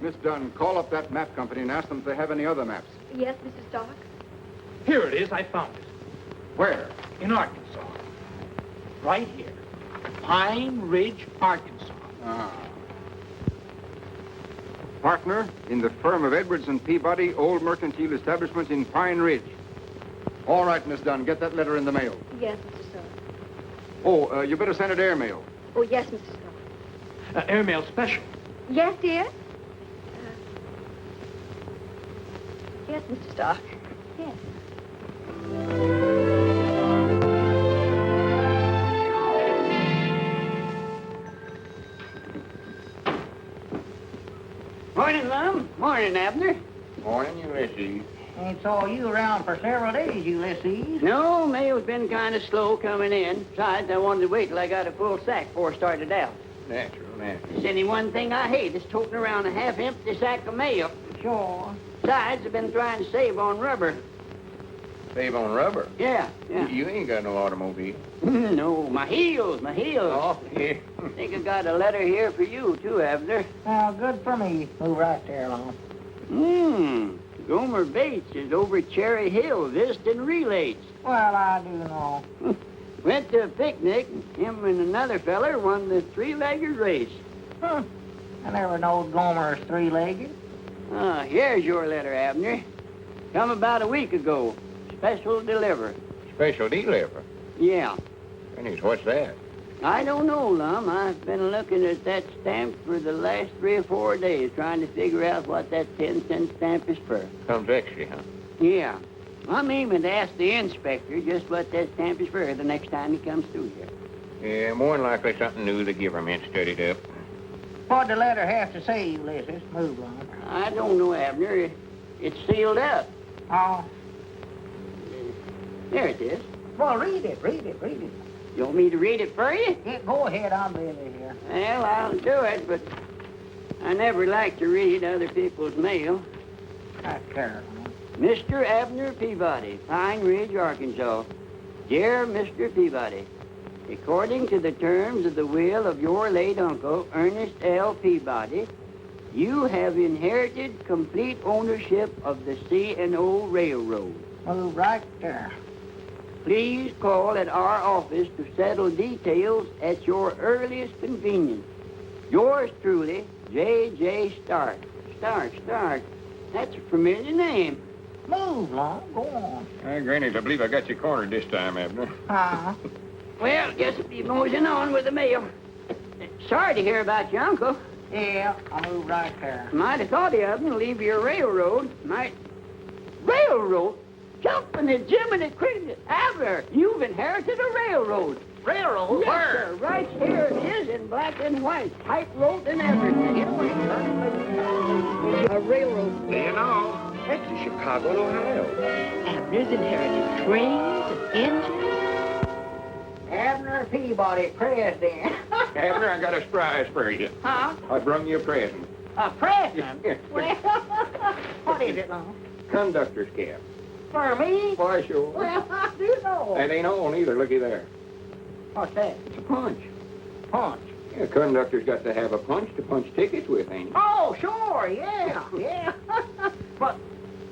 Miss Dunn, call up that map company and ask them if they have any other maps. Yes, Mr. Stark? Here it is. I found it. Where? In Arkansas. Right here. Pine Ridge, Arkansas. Ah. Partner in the firm of Edwards and Peabody, old mercantile establishment in Pine Ridge. All right, Miss Dunn, get that letter in the mail. Yes, Mr. Stark. Oh, you better send it airmail. Oh, yes, Mr. Stark. Airmail special. Yes, dear? Yes, Mr. Stark. Yes. Morning, Lum. Morning, Abner. Morning, Ulysses. Ain't saw you around for several days, Ulysses. No, mail's been kind of slow coming in. Besides, I wanted to wait till I got a full sack before I started out. Natural. There's any one thing I hate is toting around a half-empty sack of mail. Sure. Besides, I've been trying to save on rubber. Save on rubber? Yeah. You ain't got no automobile. No, my heels. Oh, yeah. I think I got a letter here for you, too, Abner. Well, good for me. Move right there, Lon. Gomer Bates is over Cherry Hill visiting relays. Well, I do know. Went to a picnic, him and another feller won the three-legged race. I never knowed Gomer's three-legged. Here's your letter, Abner. Come about a week ago. Special deliver. Special deliver? Yeah. Goodness, what's that? I don't know, Lum. I've been looking at that stamp for the last 3 or 4 days, trying to figure out what that 10-cent stamp is for. Comes extra, huh? Yeah. I'm aiming to ask the inspector just what that stamp is for the next time he comes through here. Yeah, more than likely something new the government studied up. What'd the letter have to say, Ulysses? Move, Lon. I don't know, Abner. It's sealed up. Oh. There it is. Well, read it. You want me to read it for you? Yeah, go ahead, I'm busy here. Well, I'll do it, but I never like to read other people's mail. Take care, Lon. Mr. Abner Peabody, Pine Ridge, Arkansas. Dear Mr. Peabody, according to the terms of the will of your late uncle, Ernest L. Peabody, you have inherited complete ownership of the C&O Railroad. Move right there. Please call at our office to settle details at your earliest convenience. Yours truly, J.J. Stark. Stark. That's a familiar name. Move, Lon. Go on. Granny, I believe I got you cornered this time, Abner. Huh? Well, just be moseying on with the mail. Sorry to hear about your uncle. Yeah, I'll move right there. Might have thought of him to leave your railroad. Railroad? Jumping the Jiminy Cricket. Abner, you've inherited a railroad. Railroad? Yes, sir. Right here it is in black and white. Typewrote and everything. A railroad. Do you know? That's in Chicago and Ohio. Abner's inherited trains and engines. Abner Peabody, president. Abner, I got a surprise for you. Huh? I brung you a present. A president? Yeah. Well, what is it, Lon? Conductor's cap. For me? Why, sure. Well, I do know. That ain't all neither. Looky there. What's that? It's a punch. Punch. Yeah, conductor's got to have a punch to punch tickets with, ain't he? Oh, sure, yeah. But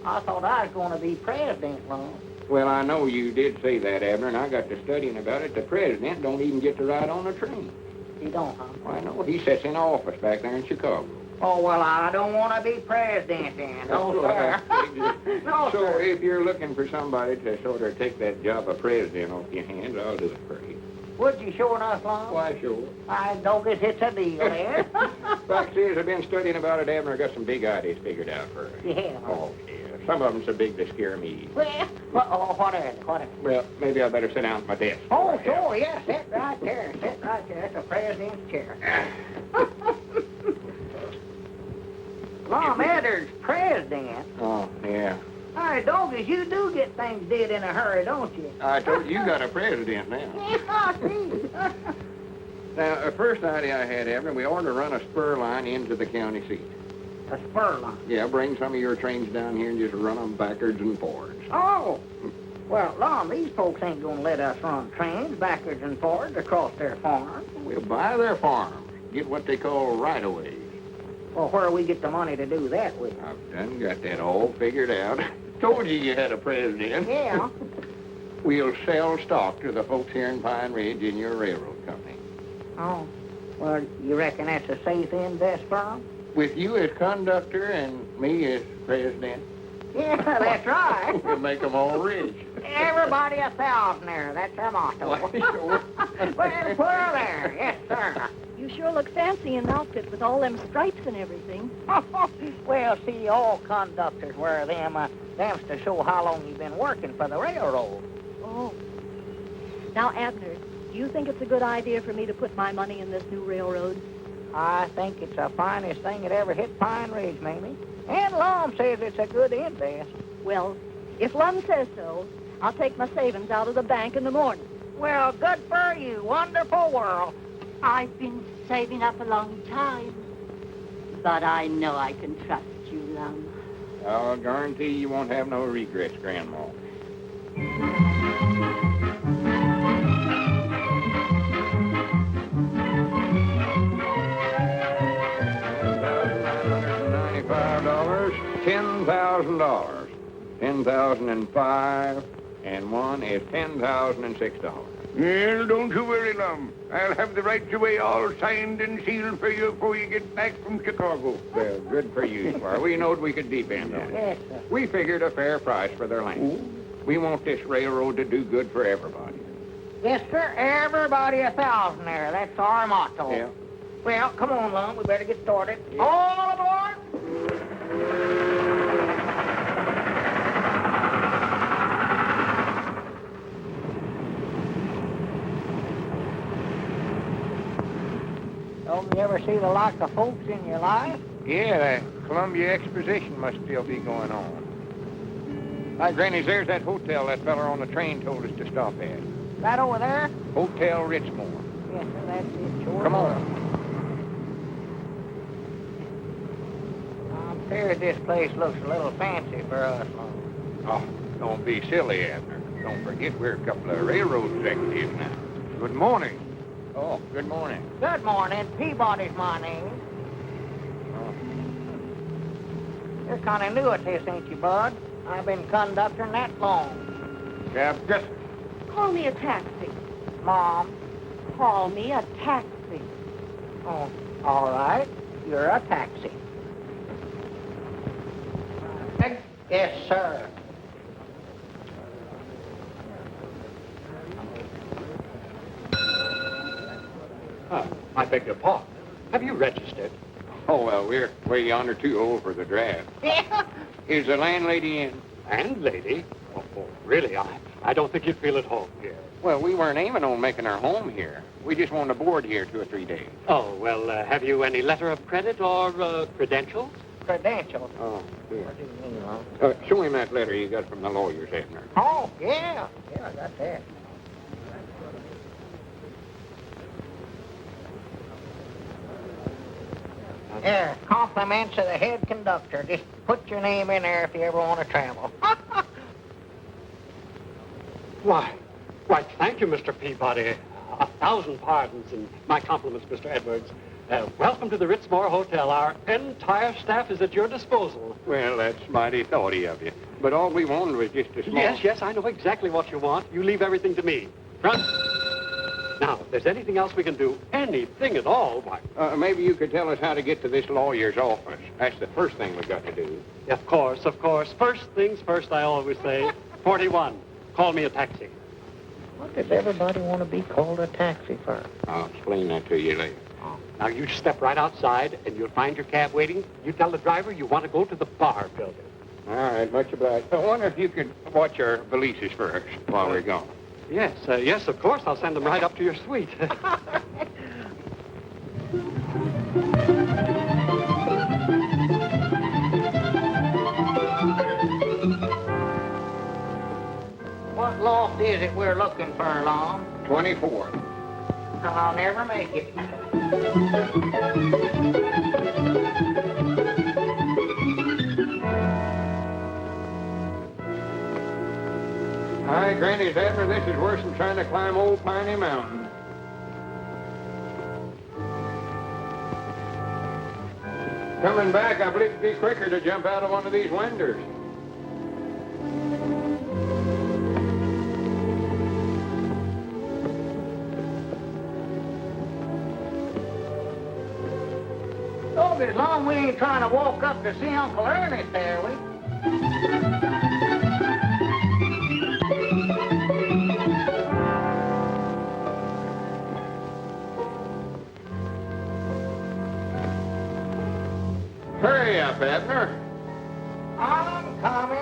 I thought I was going to be president, Lon. Well, I know you did say that, Abner, and I got to studying about it. The president don't even get to ride on a train. He don't, huh? Why, no, he sits in office back there in Chicago. Oh, well, I don't want to be president then. No, sir. No, So sir. if you're looking for somebody to sort of take that job of president off your hands, I'll do it for you. Would you sure enough, Lon? Why, sure. I don't guess it's a deal there. Fact is, I've been studying about it, Abner. I got some big ideas figured out for you. Yeah. Oh, yeah. Some of them so big they scare me. Well, what are they? Well, maybe I better sit down at my desk. Oh, sure, yeah. Sit right there. That's the president's chair. Lon Edwards, president. Oh, yeah. All right, doggies, you do get things did in a hurry, don't you? I told you got a president now. Yeah, I see. Now, the first idea I had, Abner, we ought to run a spur line into the county seat. A spur line. Yeah, bring some of your trains down here and just run them backwards and forwards. Oh. Well, Lon, these folks ain't going to let us run trains backwards and forwards across their farm. We'll buy their farms, get what they call right-of-ways. Well, where we get the money to do that with? I've done got that all figured out. Told you you had a president. Yeah. We'll sell stock to the folks here in Pine Ridge in your railroad company. Oh. Well, you reckon that's a safe invest firm? With you as conductor and me as president, Yeah, that's right. we'll make them all rich. Everybody a thousandaire. That's our motto. Why, sure. Well, there. Yes, sir. You sure look fancy in outfit with all them stripes and everything. Well, see, all conductors wear them. Them's to show how long you've been working for the railroad. Oh. Now, Abner, do you think it's a good idea for me to put my money in this new railroad? I think it's the finest thing that ever hit Pine Ridge, Mamie. And Lum says it's a good invest. Well, if Lum says so, I'll take my savings out of the bank in the morning. Well, good for you. Wonderful world. I've been saving up a long time. But I know I can trust you, Lum. I'll guarantee you won't have no regrets, Grandma. $10,000. 10,005, and one is $10,006. Well, don't you worry, Lum. I'll have the rights away all signed and sealed for you before you get back from Chicago. Well, good for you, Squire. We knowed we could depend on it. Yes, sir. We figured a fair price for their land. We want this railroad to do good for everybody. Yes, sir. Everybody a thousandaire. That's our motto. Yeah. Well, come on, Lum. We better get started. All aboard! Don't you ever see the like of folks in your life? Yeah, the Columbia Exposition must still be going on. Hi, Granny, there's that hotel that feller on the train told us to stop at. Right over there? Hotel Richmore. Yes, sir. That's it. Sure. Come on. I'm afraid this place looks a little fancy for us, Lum. Oh, don't be silly, Abner. Don't forget we're a couple of railroad executives now. Good morning. Oh, good morning. Good morning. Peabody's my name. Oh. You're kind of new at this, ain't you, Bud? I've been conducting that long. Yeah, just Call me a taxi. Mom. Call me a taxi. Oh, all right. You're a taxi. Yes, sir. I beg your pardon. Have you registered? Oh, well, we're way yonder too old for the draft. Yeah. Is the landlady in? Landlady? Oh, really? I don't think you'd feel at home here. Well, we weren't aiming on making our home here. We just wanted to board here 2 or 3 days. Oh, well, have you any letter of credit or credentials? Credentials. Oh, good. What do you mean, Mom? Show him that letter you got from the lawyers, Abner. Oh, yeah. Yeah, I got that. Here, compliments of the head conductor. Just put your name in there if you ever want to travel. Why, thank you, Mr. Peabody. 1,000 pardons and my compliments, Mr. Edwards. Welcome to the Ritzmore Hotel. Our entire staff is at your disposal. Well, that's mighty thoughty of you. But all we wanted was just a small... Yes, I know exactly what you want. You leave everything to me. Front. Now, if there's anything else we can do, anything at all, why... maybe you could tell us how to get to this lawyer's office. That's the first thing we've got to do. Of course. First things first, I always say. 41. Call me a taxi. What does everybody want to be called a taxi for? I'll explain that to you later. Now, you step right outside, and you'll find your cab waiting. You tell the driver you want to go to the bar building. All right, much obliged. I wonder if you could watch our valises first while we're gone. Yes, of course. I'll send them right up to your suite. What loft is it we're looking for, Lon? 24. I'll never make it. Hi, Granny's Abner. This is worse than trying to climb Old Piney Mountain. Coming back, I believe it'd be quicker to jump out of one of these windows. Oh, as long as we ain't trying to walk up to see Uncle Ernest there, we. Hurry up, Abner. I'm coming.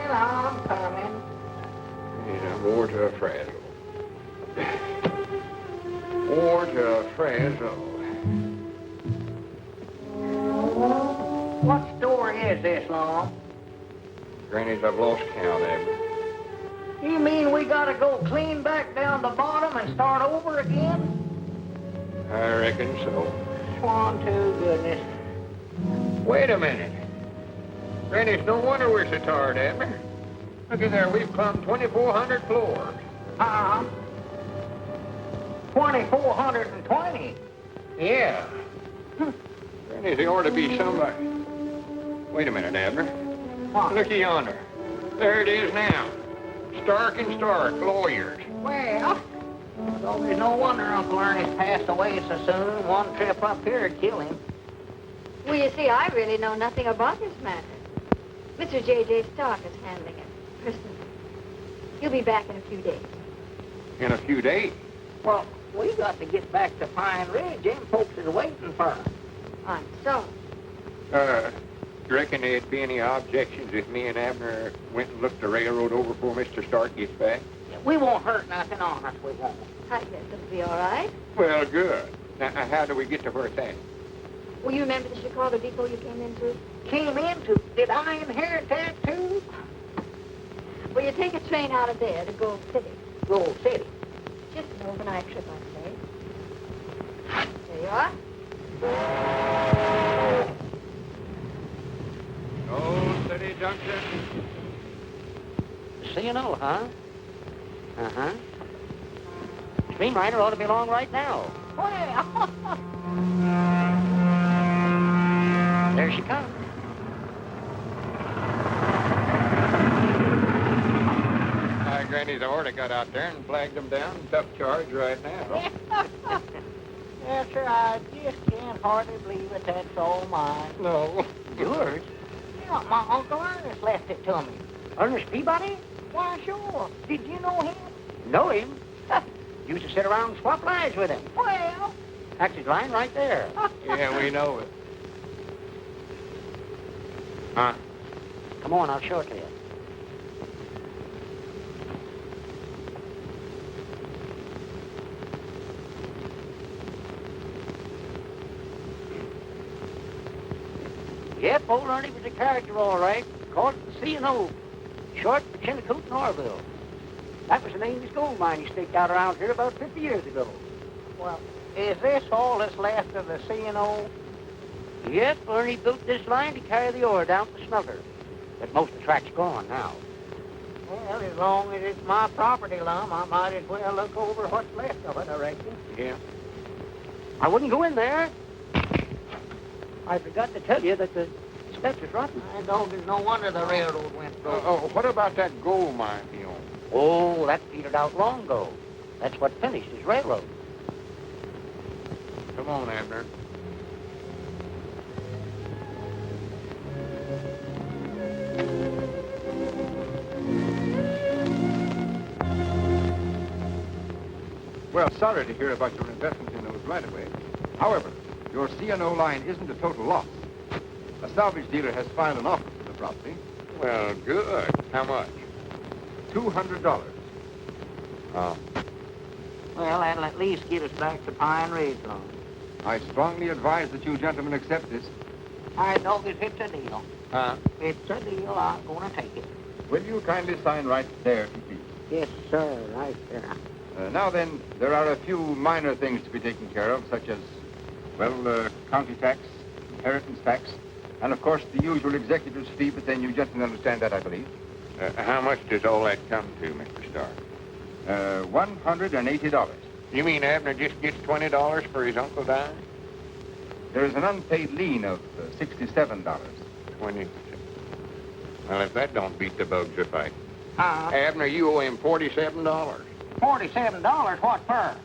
More to a frazzle. More to a frazzle. What story is this, Long? Granny's, I've lost count, Abner. You mean we gotta go clean back down the bottom and start over again? I reckon so. Swan to goodness. Wait a minute. Granny, it's no wonder we're so tired, Abner. Look at there, we've climbed 2,400 floors. 2,420. Yeah. Granny, there ought to be somebody. Wait a minute, Abner. What? Looky yonder. There it is now. Stark and Stark, lawyers. Well, there's no wonder Uncle Ernest passed away so soon. One trip up here would kill him. Well, you see, I really know nothing about this matter. Mr. J.J. Stark is handling it personally. He'll be back in a few days. In a few days. Well, we got to get back to Pine Ridge. Them folks is waiting for us. I'm sorry. You reckon there'd be any objections if me and Abner went and looked the railroad over before Mr. Stark gets back? We won't hurt nothing on us, we won't. I guess it'll be all right. Well, good. Now, how do we get to where it's at? Well, you remember the Chicago depot you came into? Came into? Did I inherit that too? Well, you take a train out of there to Gold City. Gold City. Just an overnight trip, I'd say. There you are. Gold City Junction. C&O, huh? Uh-huh. Streamliner ought to be along right now. Well, there she comes. Granny's already got out there and flagged them down. Tough charge right now. Yes, sir, I just can't hardly believe it. That's all mine. No. Yours? Yeah, my Uncle Ernest left it to me. Ernest Peabody? Why, sure. Did you know him? Know him? Used to sit around and swap lines with him. Well, that's his line right there. Yeah, we know it. Huh? Come on, I'll show it to you. Yep, old Ernie was a character, all right. Called it the C&O, short for Chinook and Orville. That was the name of his gold mine he staked out around here about 50 years ago. Well, is this all that's left of the C&O? Yep, Ernie built this line to carry the ore down to Snugger. But most of the track's gone now. Well, as long as it's my property, Lum, I might as well look over what's left of it, I reckon. Yeah. I wouldn't go in there. I forgot to tell you that the steps is rotten. I know there's no wonder the railroad went broke. What about that gold mine he owned? Oh, that petered out long ago. That's what finished his railroad. Come on, Abner. Well, sorry to hear about your investment in those right-of-ways. However, your C&O line isn't a total loss. A salvage dealer has filed an offer for the property. Well, good. How much? $200. Oh. Well, that'll at least get us back to Pine Ridge, Lum. I strongly advise that you gentlemen accept this. I know that it's a deal. Huh? It's a deal. I'm going to take it. Will you kindly sign right there, if you please? Yes, sir. Right there. Now then, there are a few minor things to be taken care of, such as, well, county tax, inheritance tax, and of course the usual executor's fee, but then you gentlemen understand that, I believe. How much does all that come to, Mr. Stark? $180. You mean Abner just gets $20 for his uncle dying? There is an unpaid lien of $67. 20. Well, if that don't beat the bugs a fight. Uh, Abner, you owe him $47. $47? What for?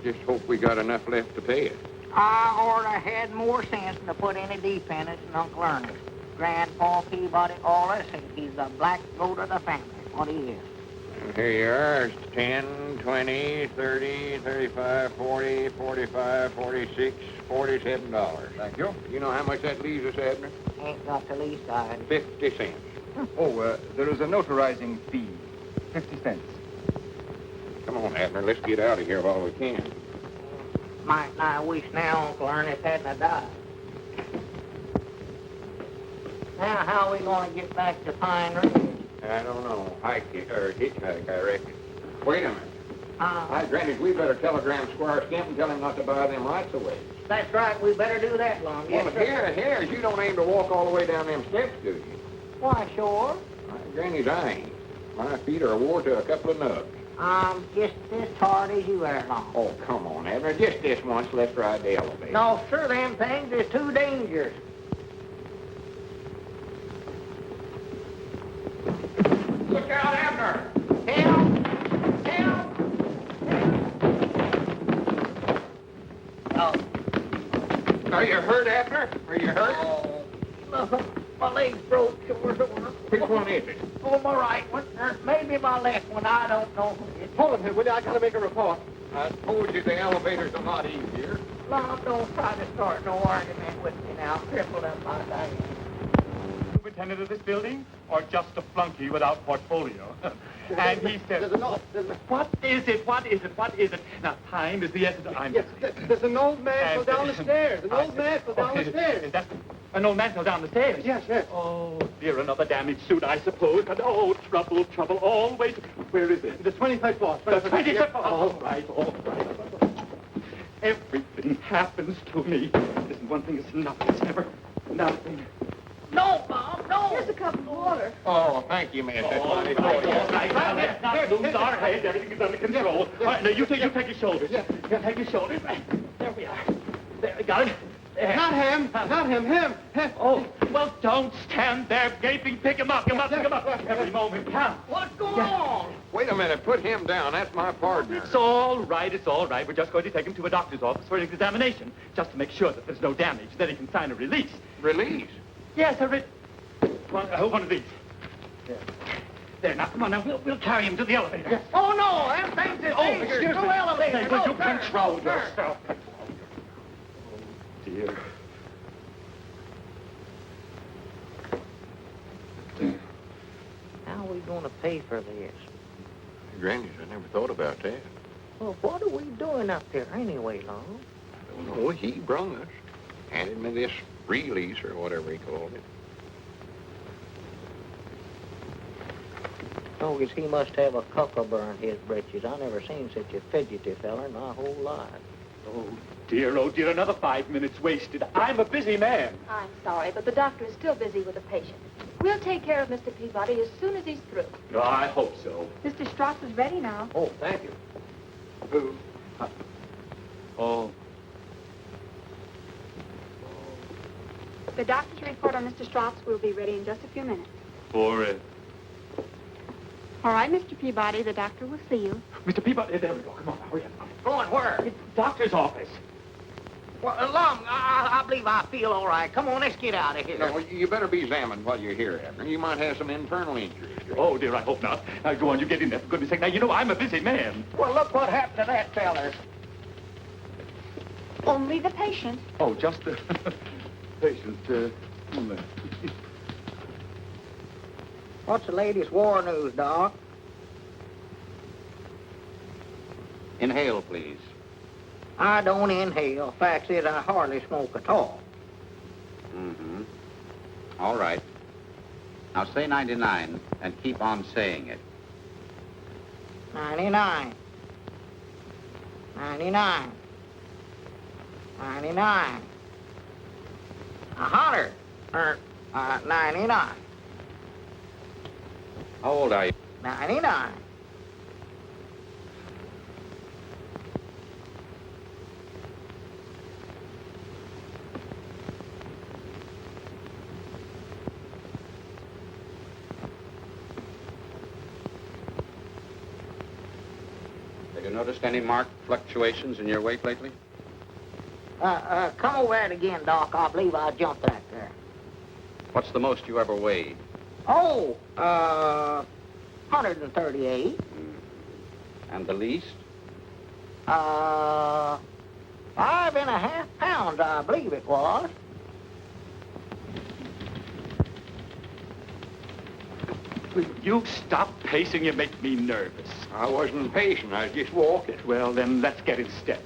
Just hope we got enough left to pay it. I oughta had more sense than to put any dependence in Uncle Ernest. Grandpa Peabody always said he's the black goat of the family. What he is. Here you are. It's 10, 20, 30, 35, 40, 45, 46, $47. Thank you. You know how much that leaves us, Abner? Ain't got the least idea. 50 cents. Oh, there is a notarizing fee, 50 cents. Come on, Abner. Let's get out of here while we can. Might I wish now Uncle Ernest hadn't died. Now, how are we going to get back to Pine Ridge? I don't know. Hitchhike, I reckon. Wait a minute. Hi, Granny, we better telegram Squire Skimp and tell him not to buy them rights away. That's right. We better do that, Lum. Well, Yes, sir. here, you don't aim to walk all the way down them steps, do you? Why, sure. Granny's I ain't. My feet are wore to a couple of nugs. Just as hard as you ever long. Oh, come on, Abner. Just this once. Let's ride the elevator. No, sir, them things is too dangerous. Look out, Abner! Help! Help! Oh. Are you hurt, Abner? Are you hurt? Oh, no, my leg's broke. Which one is it? Oh, my right one. Maybe my left one. I don't know. Hold him, will you? I gotta make a report. I told you the elevator's a lot easier. Lom, don't try to start no argument with me now. Crippled up my day. Superintendent of this building, or just a flunky without portfolio? And he said, what is it? What is it? What is it? Now, time is the essence. Yes, there's an old man fell down the stairs. An old man fell down the stairs. Is that an old man fell down the stairs? Yes, yes. Oh, dear, another damaged suit, I suppose. But, oh, trouble, trouble, always. Where is it? The 25th floor. The 25th floor. All right, all right. Everything happens to me. Listen, one thing is nothing. It's never nothing. No, Mom, no. Here's a cup of water. Oh, thank you, miss. All right, now let's not lose our head. Everything is under control. All right, now you take his shoulders. Yeah. You take his shoulders. There we are. There, got it. There. Not him, him. Oh, well, don't stand there gaping. Pick him up, pick him up. Every moment counts. What's going on? Wait a minute. Put him down. That's my partner. It's all right, it's all right. We're just going to take him to a doctor's office for an examination, just to make sure that there's no damage. Then he can sign a release. Release? Yes, one of these. There, now, come on, now, we'll carry him to the elevator. Yes. Oh, no, them things is dangerous. Excuse No me. elevator. Say, No, will you sir. control No, sir. yourself? Oh, dear. How are we going to pay for this? Granny's, I never thought about that. Well, what are we doing up there anyway, Long? I don't know. He brung us. Handed me this release or whatever he called it. Oh, he must have a cockabur in his britches. I never seen such a fidgety feller in my whole life. Oh, dear, another 5 minutes wasted. I'm a busy man. I'm sorry, but the doctor is still busy with a patient. We'll take care of Mr. Peabody as soon as he's through. No, I hope so. Mr. Strauss is ready now. Oh, thank you. Who? Oh. The doctor's report on Mr. Strauss will be ready in just a few minutes. For All right, Mr. Peabody, the doctor will see you. Mr. Peabody, there we go. Come on, hurry up. Going where? It's the doctor's office. Well, Lum, I believe I feel all right. Come on, let's get out of here. No, you better be examined while you're here, Abner. You might have some internal injuries. Oh, dear, I hope not. Now, go on, you get in there, for goodness sake. Now, you know I'm a busy man. Well, look what happened to that feller. Only the patient. Oh, just the patient. What's the latest war news, Doc? Inhale, please. I don't inhale. Fact is, I hardly smoke at all. Mm-hmm. All right. Now say 99 and keep on saying it. 99. 99. 99. 100. 99. How old are you? 99. noticed any marked fluctuations in your weight lately? Come over that again, Doc. I believe I jumped that there. What's the most you ever weighed? Oh, 138. And the least? 5.5 pounds, I believe it was. Will you stop pacing? You make me nervous. I wasn't patient. I was just walking. Well, then let's get in step.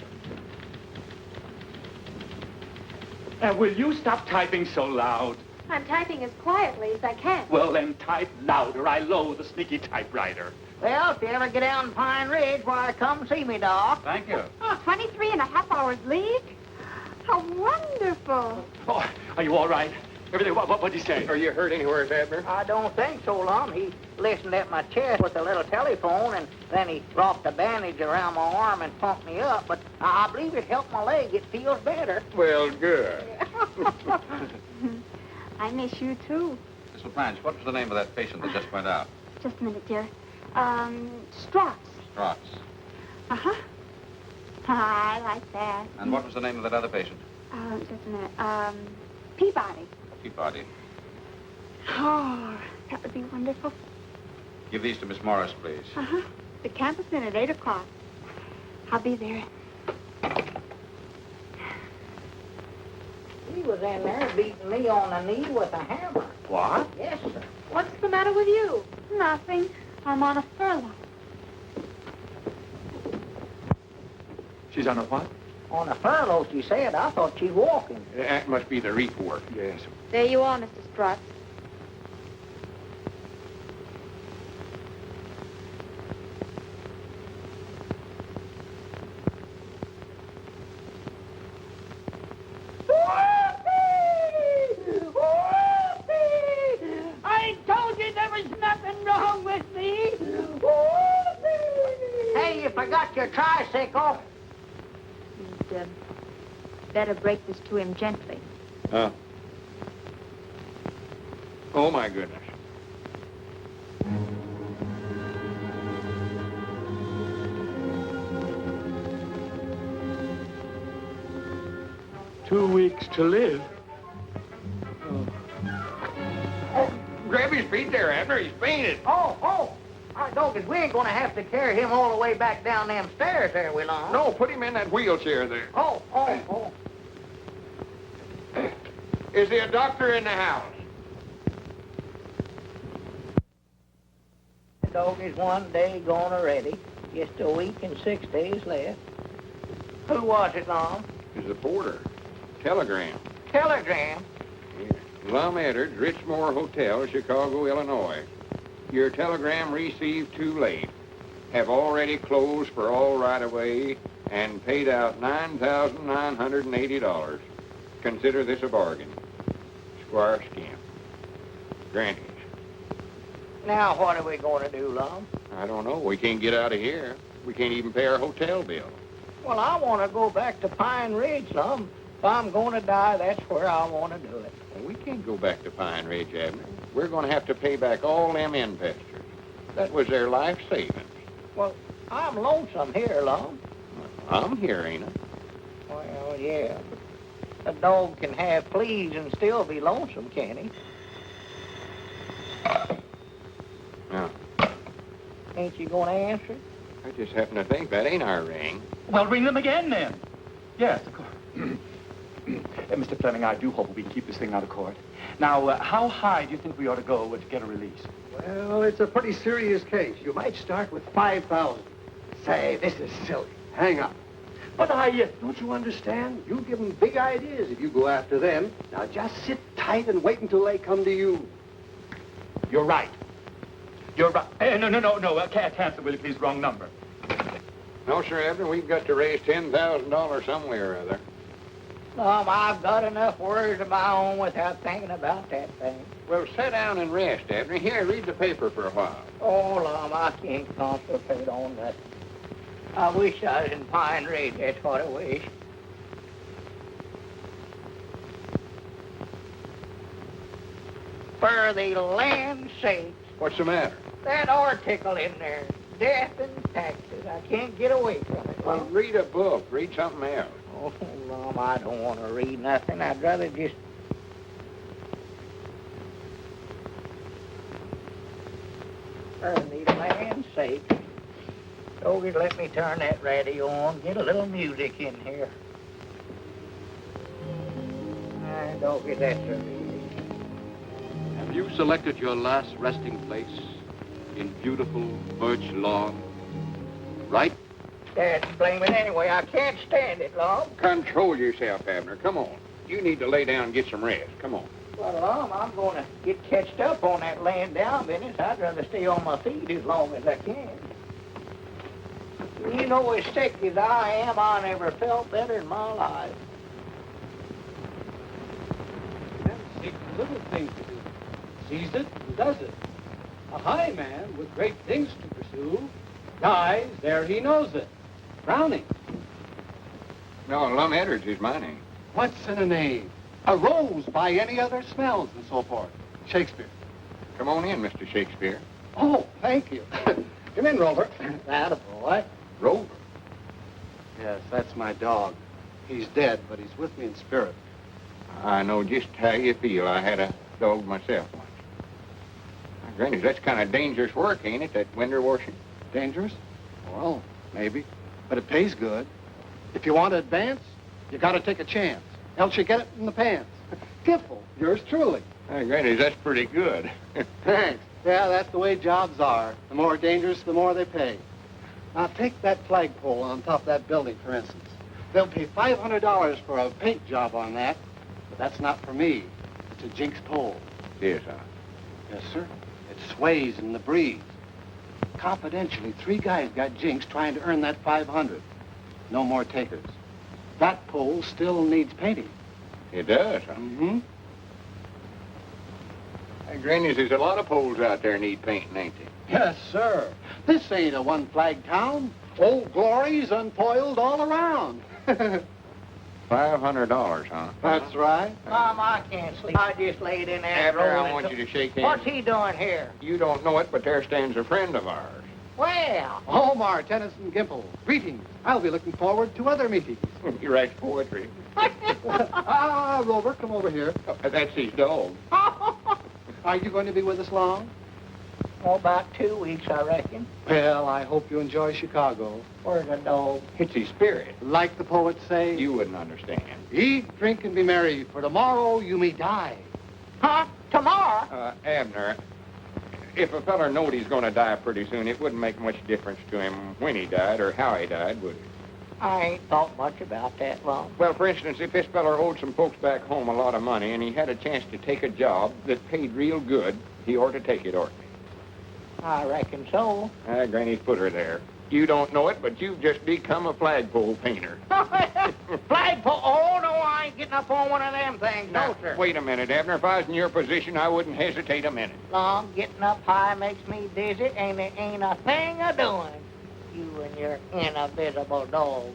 Will you stop typing so loud? I'm typing as quietly as I can. Well, then type louder. I loathe the sneaky typewriter. Well, if you ever get down to Pine Ridge, why, come see me, Doc. Thank you. Oh, 23.5 hours leave? How wonderful. Oh, are you all right? Everything, what'd he say? Are you hurt anywhere, Abner? I don't think so, Lum. He listened at my chest with a little telephone, and then he wrapped a bandage around my arm and pumped me up. But I believe it helped my leg. It feels better. Well, good. I miss you, too. Miss LaPlanche, what was the name of that patient that just went out? Just a minute, dear. Strauss. Strauss. Uh-huh. I like that. And what was the name of that other patient? Just a minute. Peabody. Peabody. Oh, that would be wonderful. Give these to Miss Morris, please. Uh-huh. The camp is in at 8 o'clock. I'll be there. He was in there beating me on the knee with a hammer. What? Yes, sir. What's the matter with you? Nothing. I'm on a furlough. She's on a what? On a furlough, she said. I thought she's walking. That must be the report. Yes. There you are, Mr. Strauss. I told you there was nothing wrong with me. Hey, you forgot your tricycle. You'd better break this to him gently. Oh, my goodness. "2 weeks to live." Grab his feet there, Abner. He's fainted. Oh. I know, 'cause we ain't gonna have to carry him all the way back down them stairs there, we long. No, put him in that wheelchair there. Oh. Is there a doctor in the house? The dog is 1 day gone already. Just a week and 6 days left. Who was it, Lum? It's the porter. Telegram. Telegram. Lum Edwards, Richmore Hotel, Chicago, Illinois. Your telegram received too late. Have already closed for all right-of-way and paid out $9,980. Consider this a bargain. Squire Scamp. Granted. Now, what are we going to do, Lum? I don't know. We can't get out of here. We can't even pay our hotel bill. Well, I want to go back to Pine Ridge, Lum. If I'm going to die, that's where I want to do it. Well, we can't go back to Pine Ridge, Abner. We're going to have to pay back all them investors. That was their life savings. Well, I'm lonesome here, Lum. I'm here, ain't I? Well, yeah. A dog can have fleas and still be lonesome, can't he? No. Ain't you going to answer it? I just happen to think that ain't our ring. Well, ring them again, then. Yes, of course. Mr. Fleming, I do hope we can keep this thing out of court. Now, how high do you think we ought to go to get a release? Well, it's a pretty serious case. You might start with 5,000. Say, this is silly. Hang up. But don't you understand? You give them big ideas if you go after them. Now, just sit tight and wait until they come to you. You're right. You're right. No. Cancel, will you please? Wrong number. No, sir, Abner. We've got to raise $10,000 somewhere or other. I've got enough worries of my own without thinking about that thing. Well, sit down and rest, Abner. Here, read the paper for a while. Oh, Lum, I can't concentrate on that. I wish I was in Pine Ridge, that's what I wish. For the land's sake. What's the matter? That article in there, death and taxes. is. I can't get away from it. Well, read a book. Read something else. Oh, Lum, I don't want to read nothing. I'd rather just... For the land's sake. Doggy, let me turn that radio on. Get a little music in here. Doggy, that's a relief. Have you selected your last resting place in beautiful birch lawn? Right? Dad's blaming anyway. I can't stand it, Lum. Control yourself, Abner. Come on. You need to lay down and get some rest. Come on. Well, Lum, I'm going to get catched up on that laying down business. I'd rather stay on my feet as long as I can. You know, as sick as I am, I never felt better in my life. Seeks little things to do, sees it and does it. A high man with great things to pursue dies ere he knows it. Browning. No, Lum Edwards is my name. What's in a name? A rose by any other smells and so forth. Shakespeare. Come on in, Mr. Shakespeare. Oh, thank you. Come in, Rover. That a boy. Rover. Yes, that's my dog. He's dead, but he's with me in spirit. I know just how you feel. I had a dog myself once. Now, Granny, that's kind of dangerous work, ain't it, that window washing? Dangerous? Well, maybe. But it pays good. If you want to advance, you got to take a chance. Else you get it in the pants. Giffle, yours truly. Hey, Granny, that's pretty good. Thanks. Yeah, that's the way jobs are. The more dangerous, the more they pay. Now, take that flagpole on top of that building, for instance. They'll pay $500 for a paint job on that. But that's not for me. It's a jinx pole. Yes, sir. Yes, sir. It sways in the breeze. Confidentially, 3 guys got jinxed trying to earn that 500. No more takers. That pole still needs painting. It does, huh? Mm-hmm. Hey, Granny, there's a lot of poles out there need painting, ain't they? Yes, sir. This ain't a one-flag town. Old glories unfoiled all around. $500, huh? That's right. Mom, I can't sleep. I just laid in there. Abner, I want you to shake hands. What's he doing here? You don't know it, but there stands a friend of ours. Well. Omar Tennyson Gimple, greetings. I'll be looking forward to other meetings. He writes poetry. Rover, come over here. That's his dog. Are you going to be with us long? Oh, about 2 weeks, I reckon. Well, I hope you enjoy Chicago. Where's the dog? It's his spirit. Like the poets say, You wouldn't understand. eat, drink, and be merry, for tomorrow you may die. Huh? Tomorrow? Abner, if a feller knowed he's going to die pretty soon, it wouldn't make much difference to him when he died or how he died, would it? I ain't thought much about that, Lum. Well, for instance, if this feller owed some folks back home a lot of money and he had a chance to take a job that paid real good, he ought to take it, oughtn't he? I reckon so. Granny's put her there. You don't know it, but you've just become a flagpole painter. Flagpole? Oh, no, I ain't getting up on one of them things. Now, No, sir. wait a minute, Abner. If I was in your position, I wouldn't hesitate a minute. Lum, getting up high makes me dizzy, and there ain't a thing a doing. You and your invisible dog.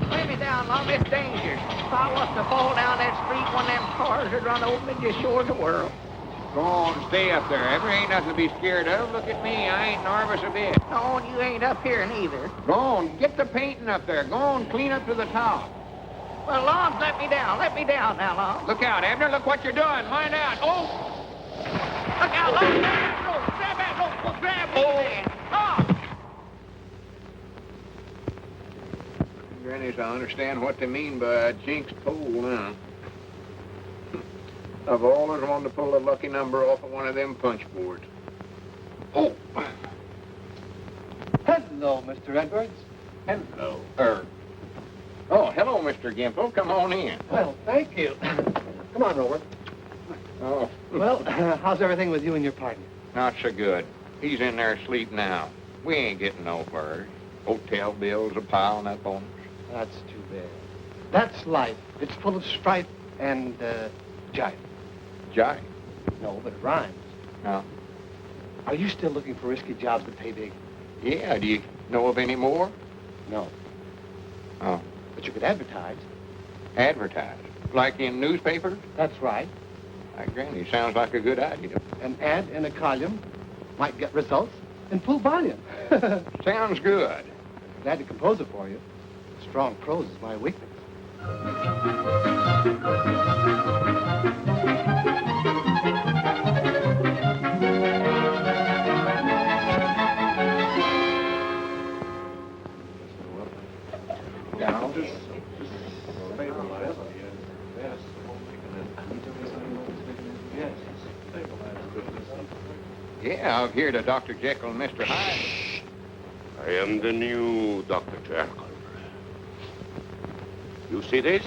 Lay me down, Lum. It's dangerous. If I was to fall down that street, one of them cars would run over me just sure as the world. Go on, stay up there. Abner, ain't nothing to be scared of. Look at me. I ain't nervous a bit. No, and you ain't up here neither. Go on, get the painting up there. Go on, clean up to the top. Well, Lum, let me down. Let me down now, Lum. Look out, Abner. Look what you're doing. Mind out. Oh! Look out, Lum. Grab that rope. Grab it. Oh! Grannies, I understand what they mean by a jinx pole now. I've always wanted to pull a lucky number off of one of them punch boards. Oh! Hello, Mr. Edwards. Hello. Oh, hello, Mr. Gimple. Come on in. Well, thank you. Come on, Rover. Oh. Well, how's everything with you and your partner? Not so good. He's in there asleep now. We ain't getting nowhere. Hotel bills a piling up on us. That's too bad. That's life. It's full of strife and, jive. Jive? No, but it rhymes. No. Are you still looking for risky jobs that pay big? Yeah, do you know of any more? No. Oh. But you could advertise. Advertise? Like in newspapers? That's right. Granny, sounds like a good idea. An ad in a column might get results in full volume. Sounds good. Glad to compose it for you. Strong prose is my weakness. Yeah, I've heard of Dr. Jekyll and Mr. Hyde. I am the new Dr. Jekyll. You see this?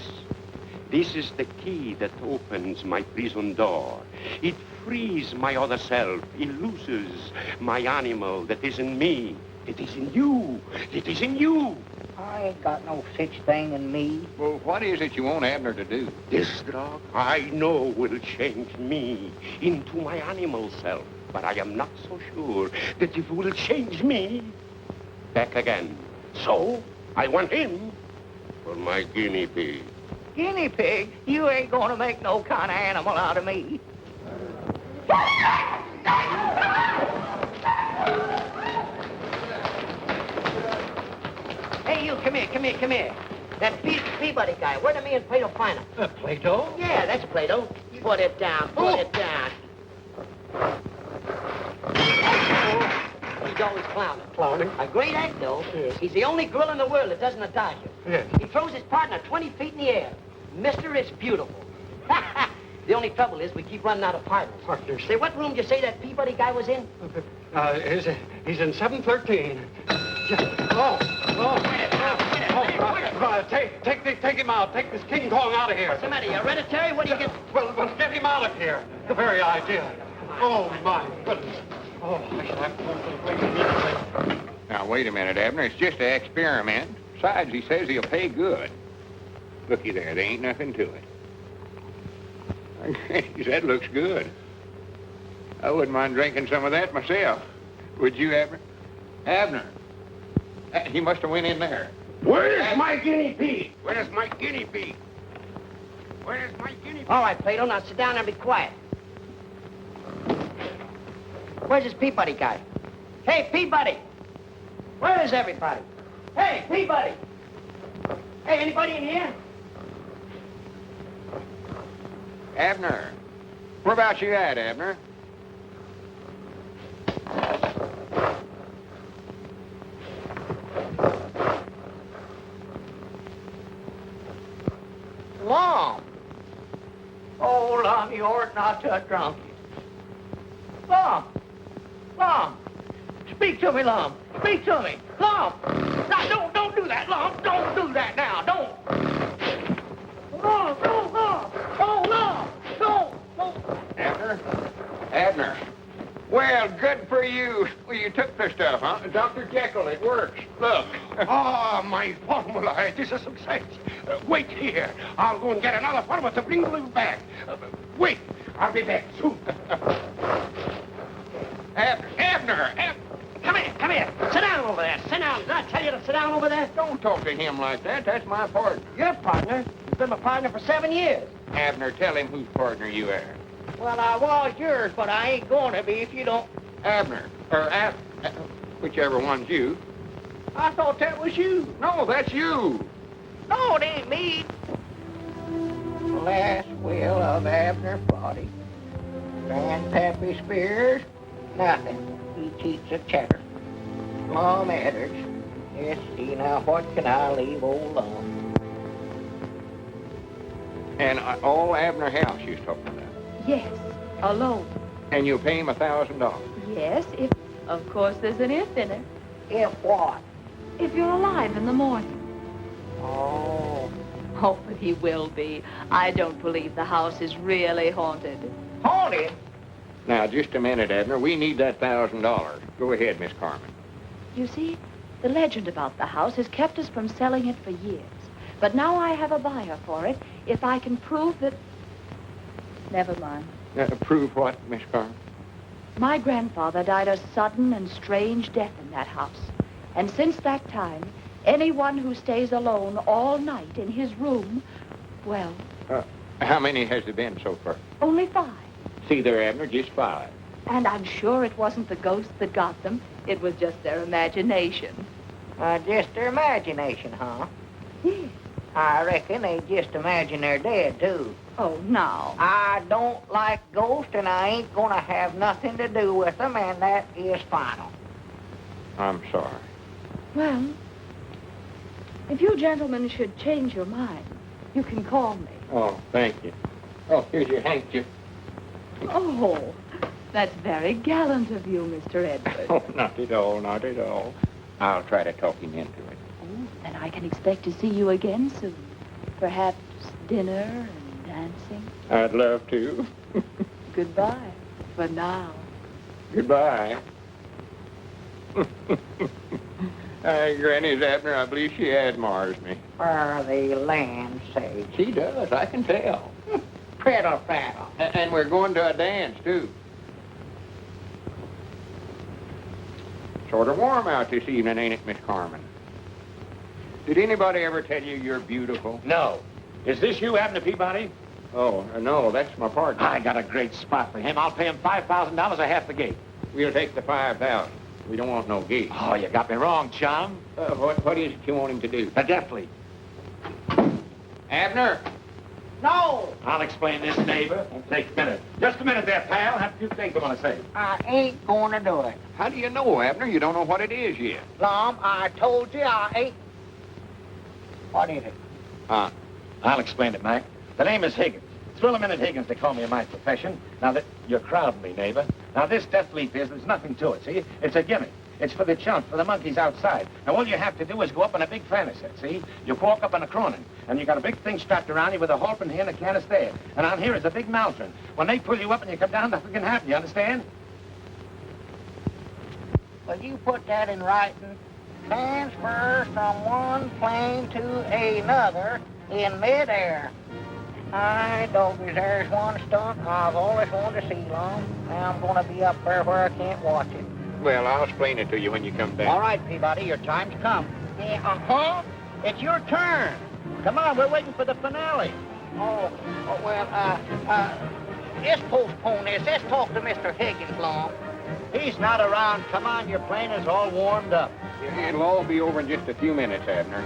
This is the key that opens my prison door. It frees my other self. It looses my animal that is in me. It is in you. It is in you. I ain't got no such thing in me. Well, what is it you want Abner to do? This drug, I know, will change me into my animal self. But I am not so sure that it will change me back again. So, I want him for my guinea pig. Guinea pig? You ain't gonna make no kind of animal out of me. Hey, you, come here. That Peabody guy, where did me and Plato find him? Plato? Yeah, that's Plato. Put it down, put it down. He's always clowning. Clowning? A great act, though. Yes. He's the only girl in the world that doesn't adage him. Yes. He throws his partner 20 feet in the air. Mister, it's beautiful. The only trouble is we keep running out of partners. Partners. Say, what room did you say that Peabody guy was in? He's in 713. Take him out. Take this King Kong out of here. What's the matter? You hereditary? What do you get? Well, get him out of here. The very idea. Oh, my goodness. Oh, I should have to go to the place immediately. Now, wait a minute, Abner. It's just an experiment. Besides, he says he'll pay good. Looky there. There ain't nothing to it. That looks good. I wouldn't mind drinking some of that myself. Would you, Abner? Abner. He must have went in there. Where's my guinea pig? Where's my guinea pig? Where's my guinea pig? All right, Plato, now sit down and be quiet. Where's this Peabody guy? Hey, Peabody! Where is everybody? Hey, Peabody! Hey, anybody in here? Abner. Where about you at, Abner? Lum. Oh, Lum, you ought not to have drunk it. Lum. Speak to me, Lum. Speak to me. Lum. Now, don't do that, Lum. Don't do that now. Don't. Lum. Oh, Lum. Don't. Abner. Well, good for you. Well, you took the stuff, huh? Dr. Jekyll, it works. Look. Ah, my formula. It is a success. Wait here. I'll go and get another formula to bring you back. Wait. I'll be back soon. Abner. Come here. Sit down over there. Sit down. Did I tell you to sit down over there? Don't talk to him like that. That's my partner. Your partner? You've been my partner for 7 years. Abner, tell him whose partner you are. Well, I was yours, but I ain't going to be if you don't. Abner. Whichever one's you. I thought that was you. No, that's you. No, it ain't me. Last will of Abner Peabody. Grandpappy Spears, nothing. He cheats a cheddar. Plum Edders. Yes, see, now what can I leave old Lum? And all Abner House you're talking about. Yes, alone. And you'll pay him $1,000. Yes, if... Of course, there's an if in it. If what? If you're alive in the morning. Oh. Oh, but he will be. I don't believe the house is really haunted. Haunted? Now, just a minute, Abner. We need that $1,000. Go ahead, Miss Carmen. You see, the legend about the house has kept us from selling it for years. But now I have a buyer for it if I can prove that... Never mind. Prove what, Miss Carmen? My grandfather died a sudden and strange death in that house. And since that time, anyone who stays alone all night in his room, well... How many has there been so far? Only 5. See there, Abner, just 5. And I'm sure it wasn't the ghost that got them. It was just their imagination. Just their imagination, huh? Yes. I reckon they just imagine they're dead, too. Oh, now. I don't like ghosts, and I ain't gonna have nothing to do with them, and that is final. I'm sorry. Well, if you gentlemen should change your mind, you can call me. Oh, thank you. Oh, here's your handkerchief. Oh, that's very gallant of you, Mr. Edward. Oh, not at all, not at all. I'll try to talk him into it. Oh, then I can expect to see you again soon. Perhaps dinner and dancing. I'd love to. Goodbye for now. Goodbye. Granny's Abner, I believe she admires me. For the land's sake. She does, I can tell. Prattle, prattle. And we're going to a dance, too. Sort of warm out this evening, ain't it, Miss Carmen? Did anybody ever tell you you're beautiful? No. Is this you, Abner Peabody? Oh, no, that's my partner. I got a great spot for him. I'll pay him $5,000 a half the gate. We'll take the 5,000. We don't want no gate. Oh, you got me wrong, chum. What is it you want him to do? Deftly. Abner! No! I'll explain this, neighbor. Won't take a minute. Just a minute there, pal. Have a few things I want to say. I ain't gonna do it. How do you know, Abner? You don't know what it is yet. Lum, I told you I ain't... What is it? I'll explain it, Mac. The name is Higgins. It's Willamette Higgins, they call me in my profession. Now, you're crowding me, neighbor. Now, this death leaf there's nothing to it, see? It's a gimmick. It's for the chumps, for the monkeys outside. Now, all you have to do is go up in a big fanny set, see? You walk up in a cronin, and you got a big thing strapped around you with a halpin here and a canvas there. And on here is a big maltern. When they pull you up and you come down, nothing can happen, you understand? Well, you put that in writing. Transfer from one plane to another in midair. Hi, doggies, there's one stunt I've always wanted to see, Lum. Now I'm gonna be up there where I can't watch it. Well, I'll explain it to you when you come back. All right, Peabody, your time's come. Yeah, uh-huh. It's your turn. Come on, we're waiting for the finale. Let's postpone this. Let's talk to Mr. Higgins, Lum. He's not around. Come on, your plane is all warmed up. It'll all be over in just a few minutes, Abner.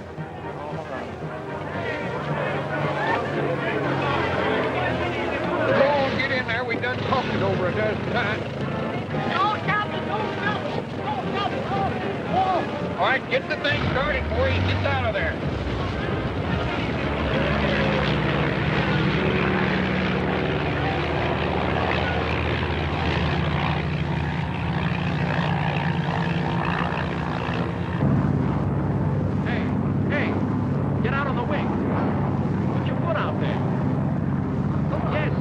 Go on, get in there. We done talked it over a dozen times. Don't stop it. Don't stop it. Don't stop it. All right, get the thing started before he gets out of there. Get out of the way. Put your foot out there. Yes.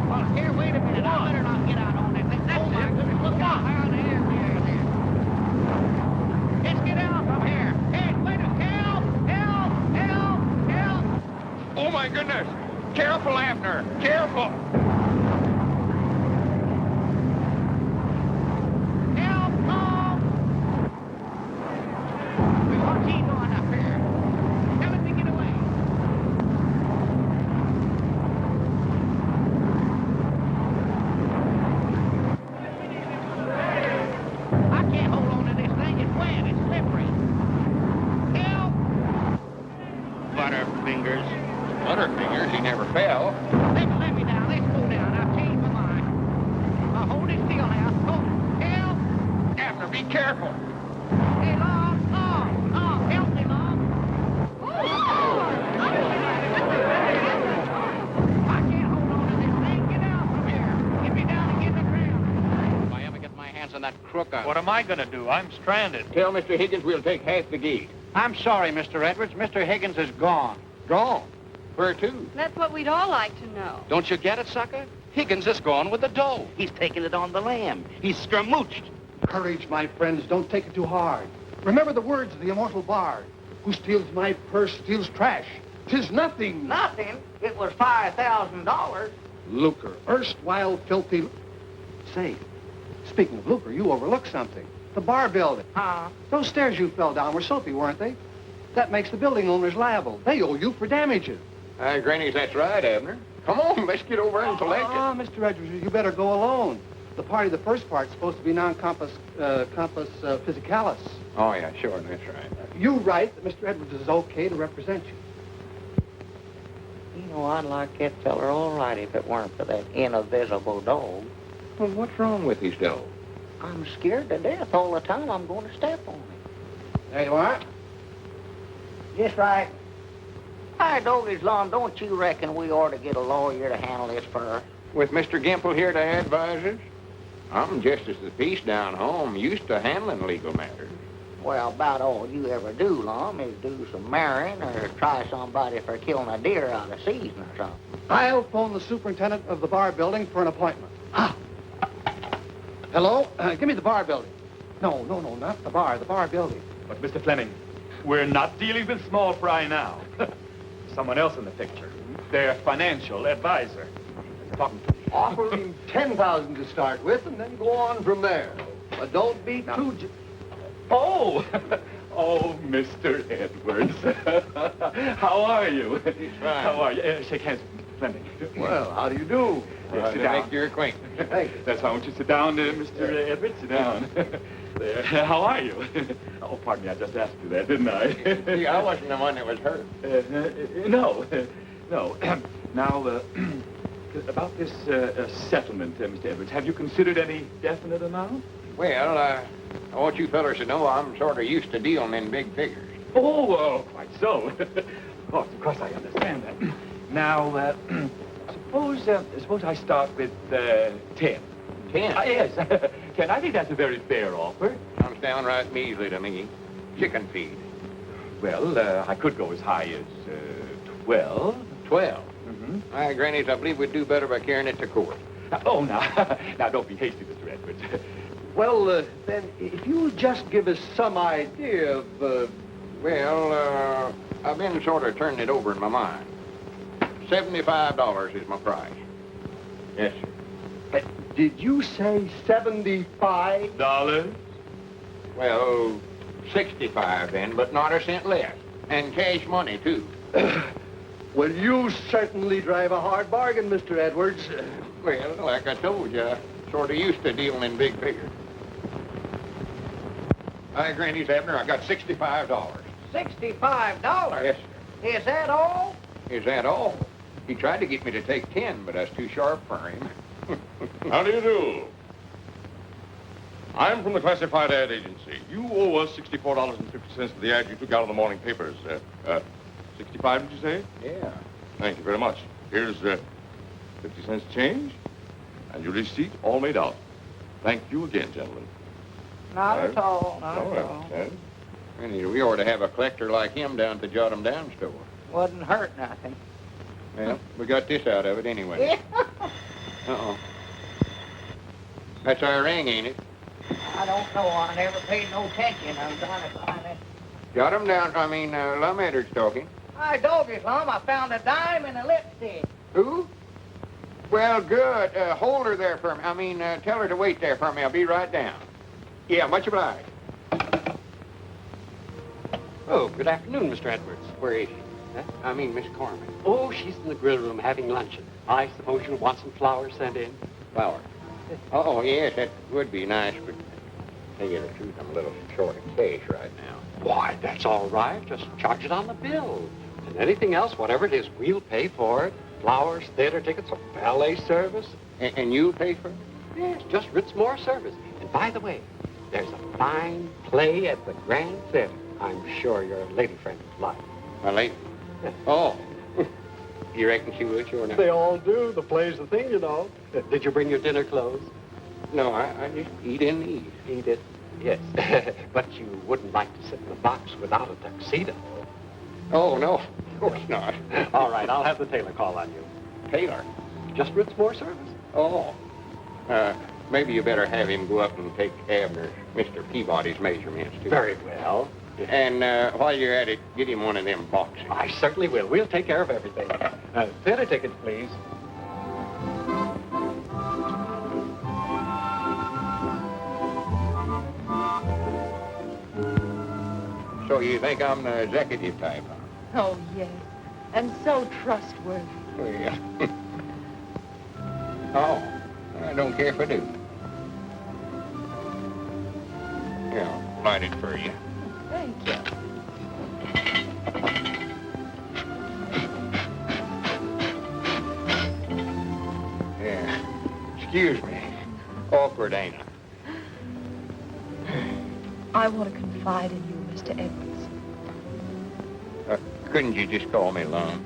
Well, here, wait a minute. I better not get out on that thing. That's it. Look out. There. Let's get out from here. Hey, wait a minute. Help. Oh, my goodness. Careful, Abner. Careful. What's he doing up here? Tell him to get away. I can't hold on to this thing. It's wet. It's slippery. Help! Butterfingers. Butterfingers? He never fell. Let me down. Let's go down. I've changed my mind. Hold it still now. Help! Abner, be careful. Hey, Lum. Help me, Lum. I can't hold on to this thing. Get down from here. Get me down and get the ground. If I ever get my hands on that crook, What am I going to do? I'm stranded. Tell Mr. Higgins we'll take half the gate. I'm sorry, Mr. Edwards. Mr. Higgins is gone. Gone? Where to? That's what we'd all like to know. Don't you get it, sucker? Higgins is gone with the dough. He's taking it on the lam. He's scamooched. Courage, my friends. Don't take it too hard. Remember the words of the immortal bard. Who steals my purse steals trash. 'Tis nothing. Nothing. It was $5,000. Lucre, erstwhile filthy... Say, speaking of lucre, you overlooked something. The bar building. Huh? Those stairs you fell down were soapy, weren't they? That makes the building owners liable. They owe you for damages. Granny, that's right, Abner. Come on, let's get over and collect it. Mr. Edwards, you better go alone. The party, the first part's supposed to be non-compos physicalis. Oh, yeah, sure, that's right. You write that Mr. Edwards is okay to represent you. You know, I'd like that feller all right if it weren't for that invisible dog. Well, what's wrong with his dog? I'm scared to death all the time I'm going to step on him. There you are. Just right. Hi, Doggy's Lawn, don't you reckon we ought to get a lawyer to handle this for us? With Mr. Gimple here to advise us? I'm just as the piece down home, used to handling legal matters. Well, about all you ever do, Lum, is do some marrying or try somebody for killing a deer out of season or something. I'll phone the superintendent of the bar building for an appointment. Hello? Give me the bar building. No, not the bar building. But, Mr. Fleming, we're not dealing with small fry now. Someone else in the picture. Their financial advisor. Talking to me. Offer him $10,000 to start with, and then go on from there. But don't be too... Oh, Mr. Edwards. How are you? Fine. How are you? Shake hands with Mr. Fleming. Well, how do you do? Sit down. Make your acquaintance. Thank you. That's why I want you to sit down, Mr. Edwards. Sit down. There. How are you? Oh, pardon me, I just asked you that, didn't I? See, I wasn't the one that was hurt. No. Now, about this settlement, Mr. Edwards, have you considered any definite amount? Well, I want you fellers to know I'm sort of used to dealing in big figures. Oh, quite so. Of course, I understand that. Now, suppose I start with 10. 10? Yes, 10. I think that's a very fair offer. Sounds downright measly to me. Chicken feed. Well, I could go as high as 12. 12? Mm-hmm. Aye, Grannies, I believe we'd do better by carrying it to court. Now, don't be hasty, Mr. Edwards. Well, then, if you'll just give us some idea of... Well, I've been sort of turning it over in my mind. $75 is my price. Yes, sir. Did you say $75? Well, 65 then, but not a cent less. And cash money, too. Well, you certainly drive a hard bargain, Mr. Edwards. Well, like I told you, I sort of used to dealing in big figures. Hi, Granny's Abner, I got $65. $65? Yes, sir. Is that all? Is that all? He tried to get me to take 10, but I was too sharp for him. How do you do? I'm from the Classified Ad Agency. You owe us $64.50 for the ad you took out of the morning papers. 65, did you say? Yeah. Thank you very much. Here's 50 cents change, and your receipt all made out. Thank you again, gentlemen. Not at all, not All at right, all. Ted. Granny, we ought to have a collector like him down at the Jot Em Down store. Wouldn't hurt nothing. Well, we got this out of it anyway. Uh-oh. That's our ring, ain't it? I don't know. I never paid no attention. I'm trying to find it. Jot 'em down. Lum Edwards talking. Hi, Doggy's Lum. I found a dime and a lipstick. Who? Well, good. Hold her there for me. Tell her to wait there for me. I'll be right down. Yeah, much obliged. Oh, good afternoon, Mr. Edwards. Where is she? Huh? Miss Corman. Oh, she's in the grill room having luncheon. I suppose you'll want some flowers sent in? Flower. Oh, yes, that would be nice, but to tell you the truth, I'm a little short of cash right now. Why, that's all right. Just charge it on the bill. And anything else, whatever it is, we'll pay for it. Flowers, theater tickets, a ballet service. And you'll pay for it? Yes, just Ritzmore service. And by the way, there's a fine play at the Grand Theater. I'm sure your lady friend would like. My lady? Oh. You reckon she would, sure enough? They all do. The play's the thing, you know. Did you bring your dinner clothes? No, I just eat in these. Eat it? Yes. But you wouldn't like to sit in the box without a tuxedo. Oh, no, of course not. All right, I'll have the tailor call on you. Tailor? Just Ritzmore service. Oh. Maybe you better have him go up and take Abner, Mr. Peabody's measurements, too. Very well. And while you're at it, get him one of them boxes. I certainly will. We'll take care of everything. Theater tickets, please. So you think I'm the executive type, huh? Oh, yes. And so trustworthy. Well, oh, I don't care if I do. Here, I'll light it for you. Thank you. Yeah. Excuse me. Awkward, ain't I? I want to confide in you, Mr. Edwards. Couldn't you just call me Lum?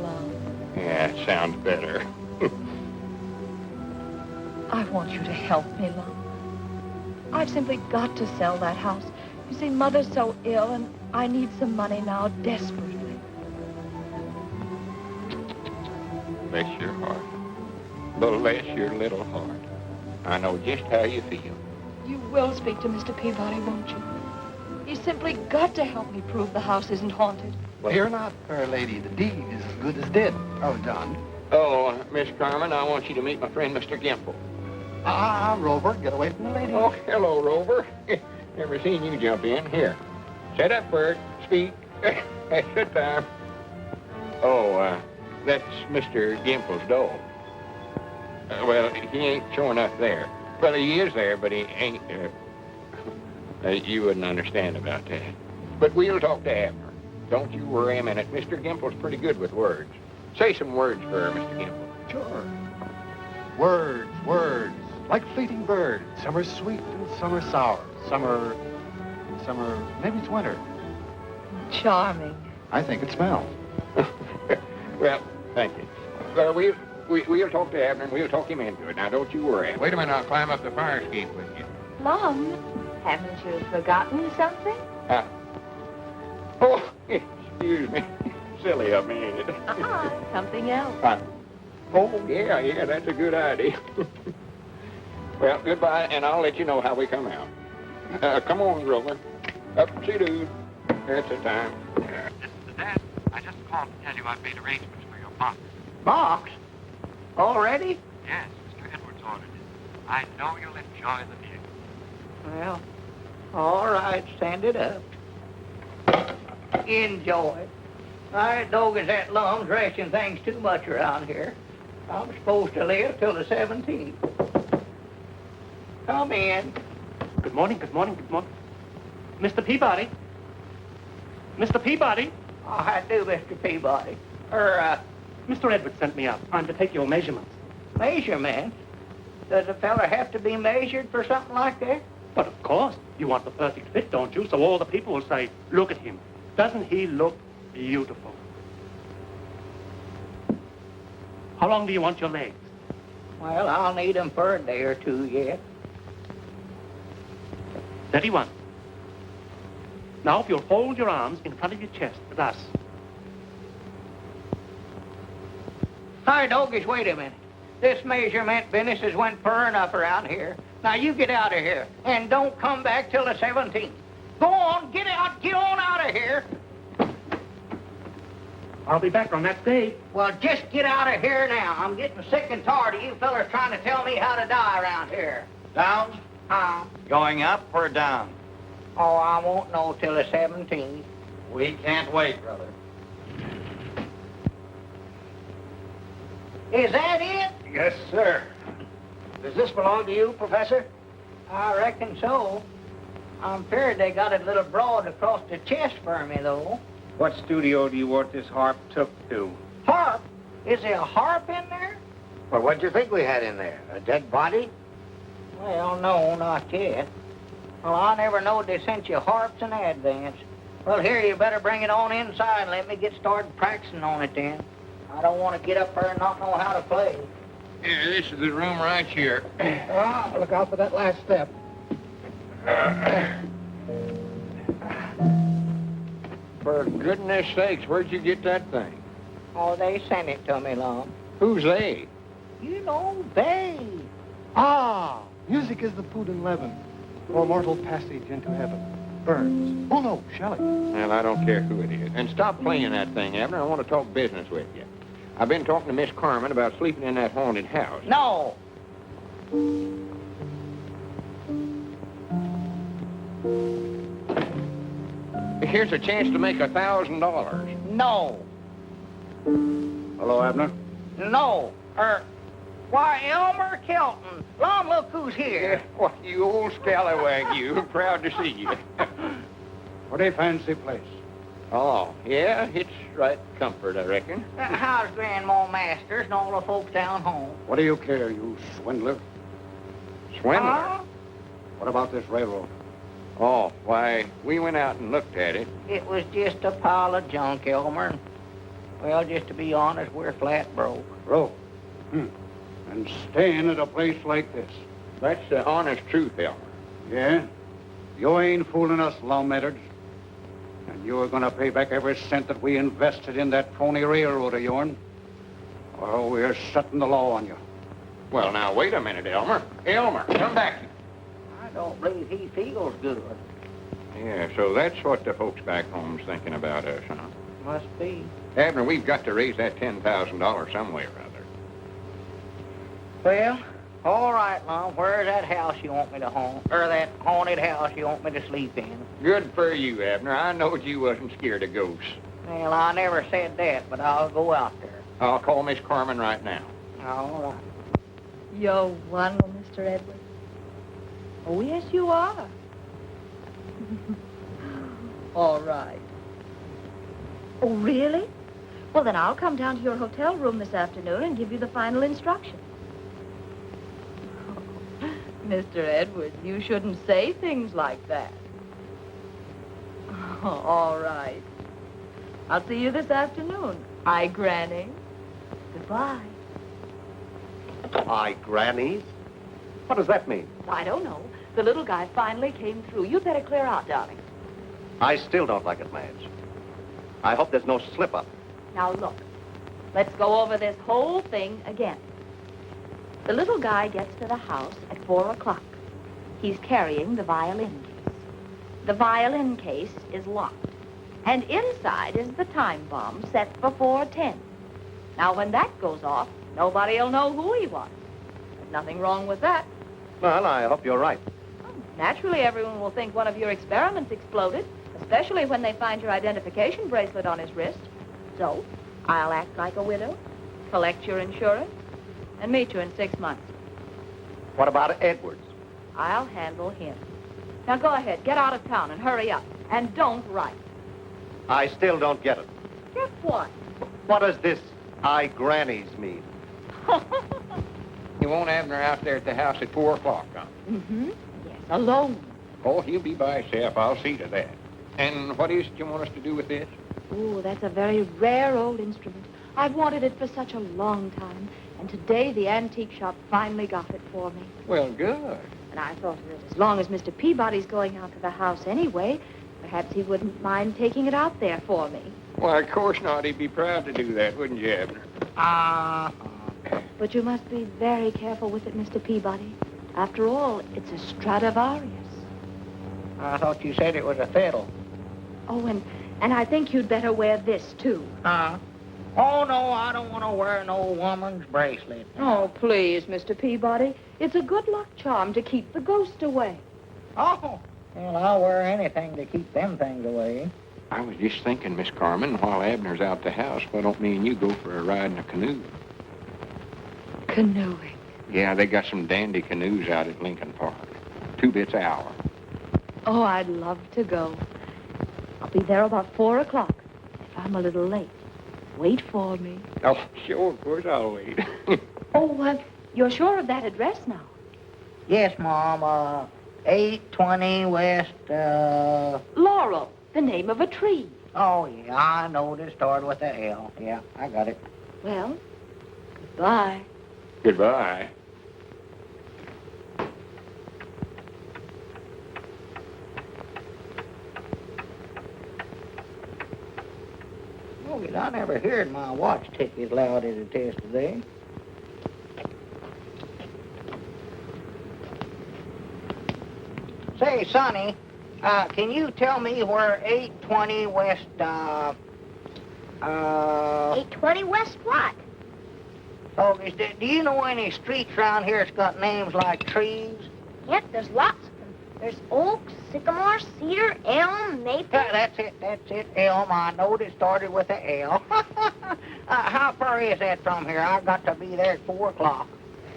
Love. Yeah, it sounds better. I want you to help me, Lum. I've simply got to sell that house. You see, Mother's so ill, and I need some money now desperately. Bless your heart. Bless your little heart. I know just how you feel. You will speak to Mr. Peabody, won't you? You simply got to help me prove the house isn't haunted. Well, fear not, fair lady. The deed is as good as dead. Oh, done. Oh, Miss Carmen, I want you to meet my friend, Mr. Gimple. Rover, get away from the lady. Oh, hello, Rover. Never seen you jump in. Here. Shut up, Bert. Speak. That's good time. Oh, that's Mr. Gimple's dog. Well, he ain't showing up there. Well, he is there, but he ain't, you wouldn't understand about that. But we'll talk to Abner. Don't you worry a minute. Mr. Gimple's pretty good with words. Say some words for her, Mr. Gimple. Sure. Words, words, like fleeting birds. Some are sweet and some are sour. Some are, maybe it's winter. Charming. I think it smells. Well, thank you. Well, we'll talk to Abner and we'll talk him into it. Now, don't you worry. Wait a minute, I'll climb up the fire escape with you. Lum, haven't you forgotten something? Oh, excuse me. Silly of me, ain't it? Something else. Oh, yeah, that's a good idea. Well, goodbye, and I'll let you know how we come out. Come on, Grover. Up-see-doo. That's the time. Dad, I just called to tell you I've made arrangements for your box. Box? Already? Yes, Mr. Edwards ordered it. I know you'll enjoy the view. Well, all right, send it up. Enjoy. I dog is that Lum's dressing things too much around here. I'm supposed to live till the 17th. Come in. Good morning, good morning, good morning. Mr. Peabody? Mr. Peabody? I do, Mr. Peabody. Mr. Edwards sent me up. I'm to take your measurements. Measurements? Does a fella have to be measured for something like that? But of course, you want the perfect fit, don't you? So all the people will say, look at him. Doesn't he look beautiful? How long do you want your legs? Well, I'll need them for a day or two yet. 31. Now, if you'll fold your arms in front of your chest, thus. Hi, doggies, wait a minute. This measurement business has went fur enough around here. Now, you get out of here, and don't come back till the 17th. Go on, get out, get on out of here. I'll be back on that day. Well, just get out of here now. I'm getting sick and tired of you fellas trying to tell me how to die around here. Down? Going up or down? Oh, I won't know till the 17th. We can't wait, brother. Is that it? Yes, sir. Does this belong to you, Professor? I reckon so. I'm feared they got it a little broad across the chest for me, though. What studio do you want this harp took to? Harp? Is there a harp in there? Well, what'd you think we had in there? A dead body? Well, no, not yet. Well, I never knowed they sent you harps in advance. Well, here, you better bring it on inside and let me get started practicing on it then. I don't want to get up there and not know how to play. Yeah, this is the room right here. Look out for that last step. For goodness sakes, where'd you get that thing? Oh, they sent it to me, Lum. Who's they? You know, they. Music is the food and leaven for mortal passage into heaven. Burns. Oh, no, Shelley. Well, I don't care who it is. And stop playing that thing, Abner. I want to talk business with you. I've been talking to Miss Carmen about sleeping in that haunted house. No. Here's a chance to make $1,000. No. Hello, Abner. No. Why, Elmer Kelton. Lom, look who's here. What, you old scallywag, you. Proud to see you. What a fancy place. Oh, yeah, it's right comfort, I reckon. How's Grandma Masters and all the folks down home? What do you care, you swindler? Swindler? Huh? What about this railroad? Oh, why, we went out and looked at it. It was just a pile of junk, Elmer. Well, just to be honest, we're flat broke. Broke? And staying at a place like this. That's the honest truth, Elmer. Yeah? You ain't fooling us, lawmakers. And you're gonna pay back every cent that we invested in that phony railroad of yourn. Or we're setting the law on you. Well, now, wait a minute, Elmer. Elmer, come back. I don't believe he feels good. Yeah, so that's what the folks back home's thinking about us, huh? Must be. Abner, we've got to raise that $10,000 some way or other. Well, all right, Lom. Where's that house you want me to haunt? Or that haunted house you want me to sleep in? Good for you, Abner. I knowed you wasn't scared of ghosts. Well, I never said that, but I'll go out there. I'll call Miss Carmen right now. All right. You're wonderful, Mr. Edwards. Oh, yes, you are. All right. Oh, really? Well, then I'll come down to your hotel room this afternoon and give you the final instructions. Mr. Edwards, you shouldn't say things like that. Oh, all right. I'll see you this afternoon. Aye, Granny. Goodbye. Aye, grannies? What does that mean? I don't know. The little guy finally came through. You'd better clear out, darling. I still don't like it, Madge. I hope there's no slip-up. Now, look. Let's go over this whole thing again. The little guy gets to the house at 4 o'clock. He's carrying the violin case. The violin case is locked. And inside is the time bomb set for 4:10. Now, when that goes off, nobody'll know who he was. There's nothing wrong with that. Well, I hope you're right. Naturally, everyone will think one of your experiments exploded, especially when they find your identification bracelet on his wrist. So, I'll act like a widow, collect your insurance, and meet you in 6 months. What about Edwards? I'll handle him. Now, go ahead, get out of town and hurry up. And don't write. I still don't get it. Get what? What does this "I grannies" mean? You want Abner out there at the house at 4 o'clock, huh? Mm-hmm. Yes, alone. Oh, he'll be by himself. I'll see to that. And what is it you want us to do with this? Oh, that's a very rare old instrument. I've wanted it for such a long time. And today the antique shop finally got it for me. Well, good. And I thought that as long as Mr. Peabody's going out to the house anyway, perhaps he wouldn't mind taking it out there for me. Why, of course not. He'd be proud to do that, wouldn't you, Abner? But you must be very careful with it, Mr. Peabody. After all, it's a Stradivarius. I thought you said it was a fiddle. Oh, and I think you'd better wear this, too. Oh, no, I don't want to wear no woman's bracelet. Oh, please, Mr. Peabody. It's a good luck charm to keep the ghost away. Oh, well, I'll wear anything to keep them things away. I was just thinking, Miss Carmen, while Abner's out the house, why don't me and you go for a ride in a canoe? Canoeing. Yeah, they got some dandy canoes out at Lincoln Park. 2 bits an hour. Oh, I'd love to go. I'll be there about 4 o'clock. If I'm a little late, wait for me. Oh, sure, of course I'll wait. You're sure of that address now? Yes, Mom. 820 West, Laurel, the name of a tree. Oh, yeah, I know it started with a L. Yeah, I got it. Well, goodbye. Goodbye. Oh, I never heard my watch tick as loud as it is today. Say, Sonny, can you tell me where 820 West, 820 West what? Oh, do you know any streets around here that's got names like trees? Yep, there's lots of them. There's oak, sycamore, cedar, elm, maple. That's it, elm. I knowed it started with a L. How far is that from here? I've got to be there at 4 o'clock.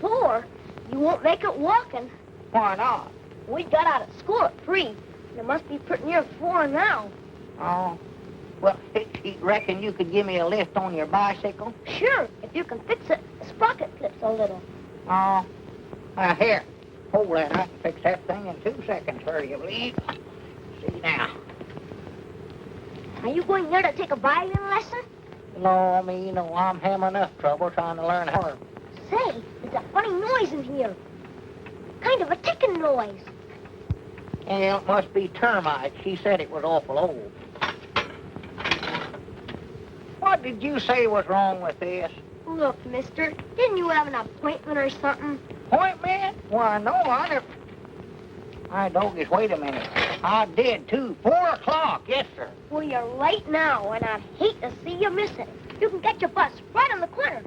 4? You won't make it walking. Why not? We got out of school at 3. It must be pretty near 4 now. Oh. Well, you reckon you could give me a lift on your bicycle? Sure, if you can fix it. The sprocket clips a little. Oh. Here. Hold that. I can fix that thing in 2 seconds, for you believe. See now. Are you going there to take a violin lesson? No, me, no. I'm having enough trouble trying to learn how. Say, there's a funny noise in here. Kind of a ticking noise. Yeah, it must be termites. She said it was awful old. What did you say was wrong with this? Look, mister, didn't you have an appointment or something? Appointment? Why, no, I never... My doggies, wait a minute. I did, too. 4 o'clock, yes, sir. Well, you're late now, and I'd hate to see you miss it. You can get your bus right on the corner.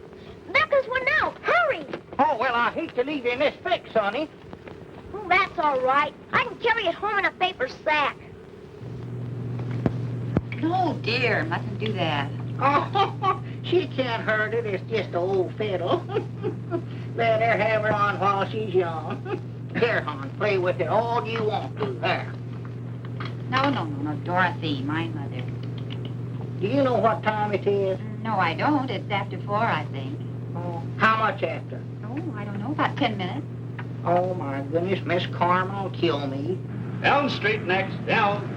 There goes one now. Hurry! Oh, well, I hate to leave you in this fix, sonny. Oh, that's all right. I can carry it home in a paper sack. No, dear, mustn't do that. Oh, she can't hurt it. It's just an old fiddle. Let her have her on while she's young. Here, hon, play with it all you want to. There. No, Dorothy, my mother. Do you know what time it is? No, I don't. It's after 4, I think. Oh, how much after? Oh, I don't know, about 10 minutes. Oh, my goodness, Miss Carmen will kill me. Elm Street next, down.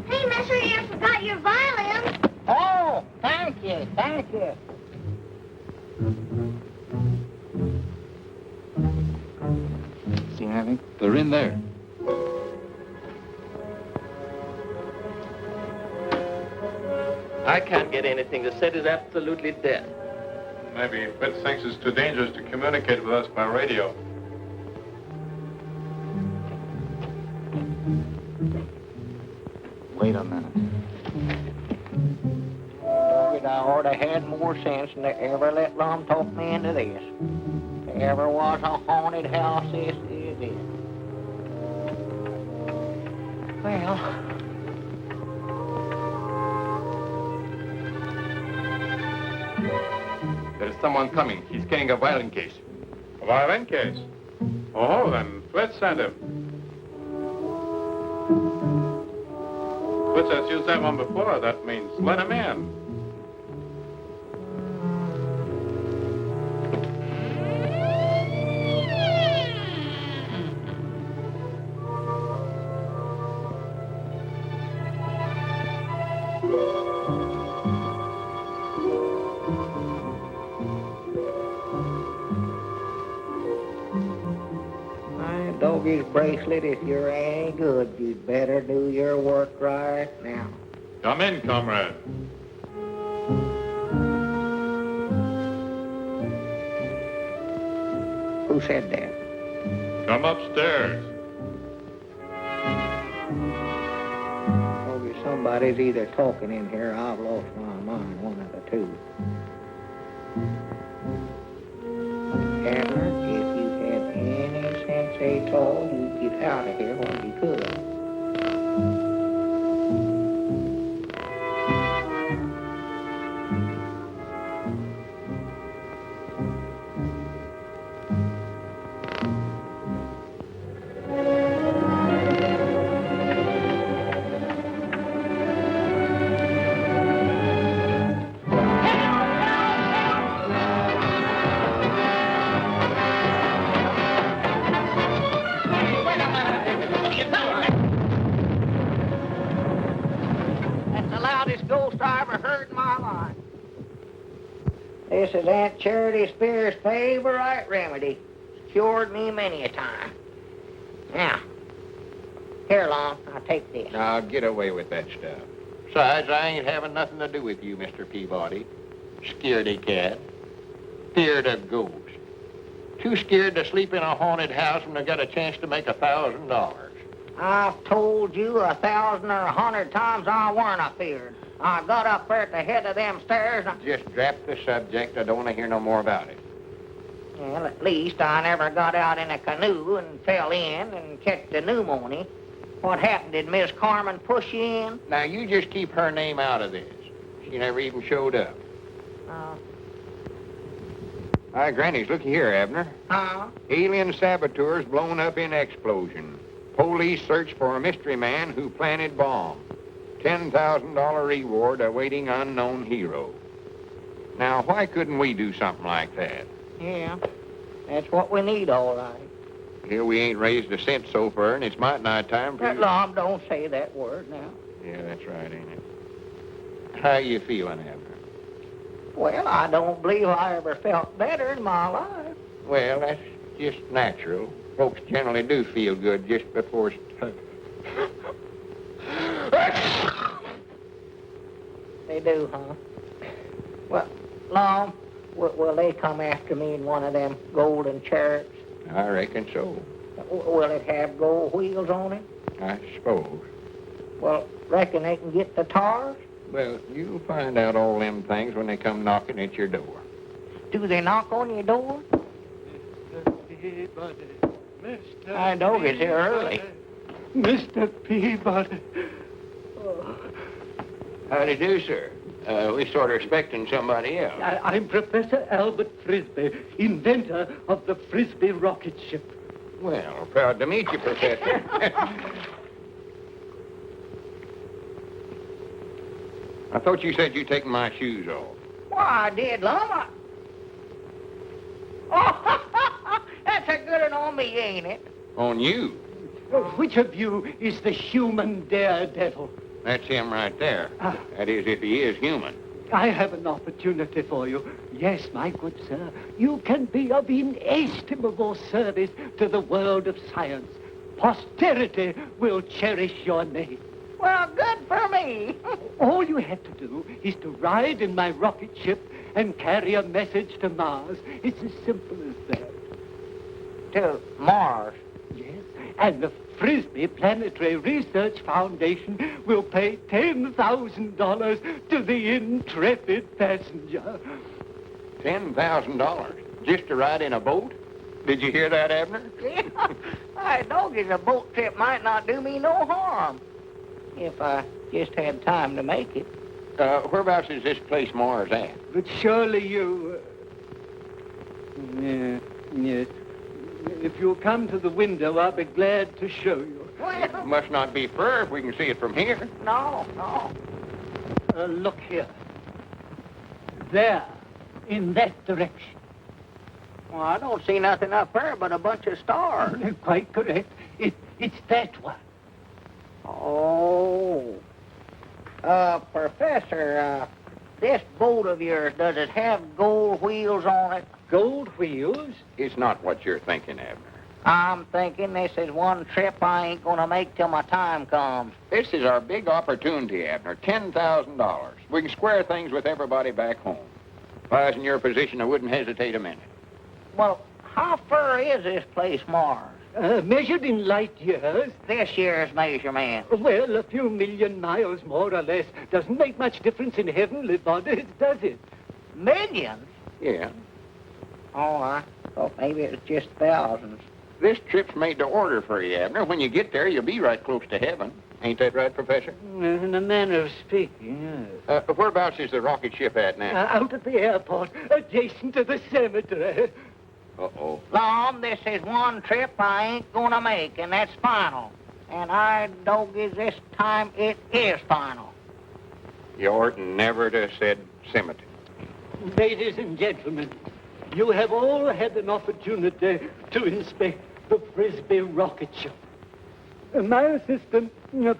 Hey, mister, you forgot your violin. Oh, thank you, thank you. See anything? They're in there. I can't get anything. The set is absolutely dead. Maybe Fitz thinks it's too dangerous to communicate with us by radio. Wait a minute. I ought to had more sense than to ever let Rum talk me into this. If there ever was a haunted house, this is it. Well... There's someone coming. He's carrying a violin case. A violin case? Oh, then Fitz sent him. Fitz has used that one before. That means let him in. Doggy's bracelet, if you're any good, you'd better do your work right now. Come in, comrade. Who said that? Come upstairs. Doggy, somebody's either talking in here or I've lost my mind, one of the two. Abner, if you had any sense at all, you'd get out of here when you could. This is Aunt Charity Spears' favorite remedy. It's cured me many a time. Now, here, Lon, I'll take this. Now, get away with that stuff. Besides, I ain't having nothing to do with you, Mr. Peabody. Scaredy cat. Feared of ghosts. Too scared to sleep in a haunted house when I got a chance to make $1,000. I've told you 1,000 or 100 times I weren't afeared. I got up there at the head of them stairs and... Just drop the subject. I don't want to hear no more about it. Well, at least I never got out in a canoe and fell in and catch the pneumonia. What happened? Did Miss Carmen push you in? Now, you just keep her name out of this. She never even showed up. Hi, Granny's. Looky here, Abner. Huh? Alien saboteurs blown up in explosion. Police search for a mystery man who planted bomb. $10,000 reward awaiting unknown hero. Now, why couldn't we do something like that? Yeah, that's what we need, all right. Here we ain't raised a cent so far, and it's might nigh time for you. Lom, don't say that word now. Yeah, that's right, ain't it? How you feeling, Abner? Well, I don't believe I ever felt better in my life. Well, that's just natural. Folks generally do feel good just before... They do, huh? Well, Lom, will they come after me in one of them golden chariots? I reckon so. Will it have gold wheels on it? I suppose. Well, reckon they can get the tars? Well, you'll find out all them things when they come knocking at your door. Do they knock on your door? Mr. Peabody, Mr. I know it's here early. Mr. Peabody. How do you do, sir? We sort of expecting somebody else. I'm Professor Albert Frisbee, inventor of the Frisbee rocket ship. Well, proud to meet you, Professor. I thought you said you'd taken my shoes off. Why, I did, Lom. Oh, that's a good one on me, ain't it? On you? Which of you is the human daredevil? That's him right there. That is, if he is human. I have an opportunity for you. Yes, my good sir. You can be of inestimable service to the world of science. Posterity will cherish your name. Well, good for me. All you have to do is to ride in my rocket ship and carry a message to Mars. It's as simple as that. To Mars? Yes, and the Frisbee Planetary Research Foundation will pay $10,000 to the intrepid passenger. $10,000? Just to ride in a boat? Did you hear that, Abner? Yeah, I know a boat trip might not do me no harm. If I just had time to make it. Whereabouts is this place Mars at? But surely you... Yes. If you'll come to the window, I'll be glad to show you. Well... Must not be far if we can see it from here. No. Look here. There, in that direction. Well, I don't see nothing up there but a bunch of stars. Quite correct. It's that one. Oh. Professor, this boat of yours, does it have gold wheels on it? Gold wheels? It's not what you're thinking, Abner. I'm thinking this is one trip I ain't gonna make till my time comes. This is our big opportunity, Abner. $10,000. We can square things with everybody back home. If I was in your position, I wouldn't hesitate a minute. Well, how far is this place, Mars? Measured in light years. This year's measurement. Well, a few million miles, more or less. Doesn't make much difference in heavenly bodies, does it? Millions? Yeah. Oh, I thought maybe it was just thousands. This trip's made to order for you, Abner. When you get there, you'll be right close to heaven. Ain't that right, Professor? In a manner of speaking, yes. Whereabouts is the rocket ship at now? Out at the airport, adjacent to the cemetery. Uh-oh. Lom, this is one trip I ain't gonna make, and that's final. And I doggies this time it is final. You oughtn't never to have said cemetery. Ladies and gentlemen, you have all had an opportunity to inspect the Frisbee rocket ship. My assistant,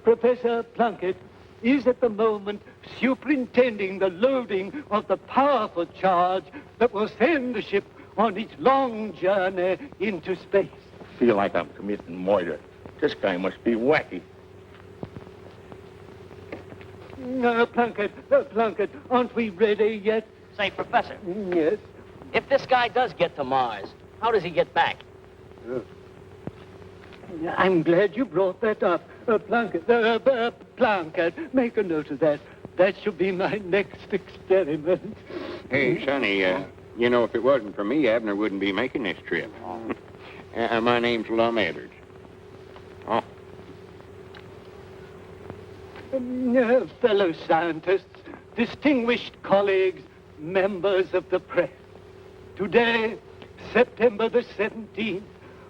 Professor Plunkett, is at the moment superintending the loading of the powerful charge that will send the ship on its long journey into space. I feel like I'm committing murder. This guy must be wacky. Plunkett, aren't we ready yet? Say, Professor. Yes? If this guy does get to Mars, how does he get back? I'm glad you brought that up. Plunkett, make a note of that. That should be my next experiment. Hey, Sonny, You know, if it wasn't for me, Abner wouldn't be making this trip. My name's Lum Edwards. Oh. Fellow scientists, distinguished colleagues, members of the press. Today, September the 17th,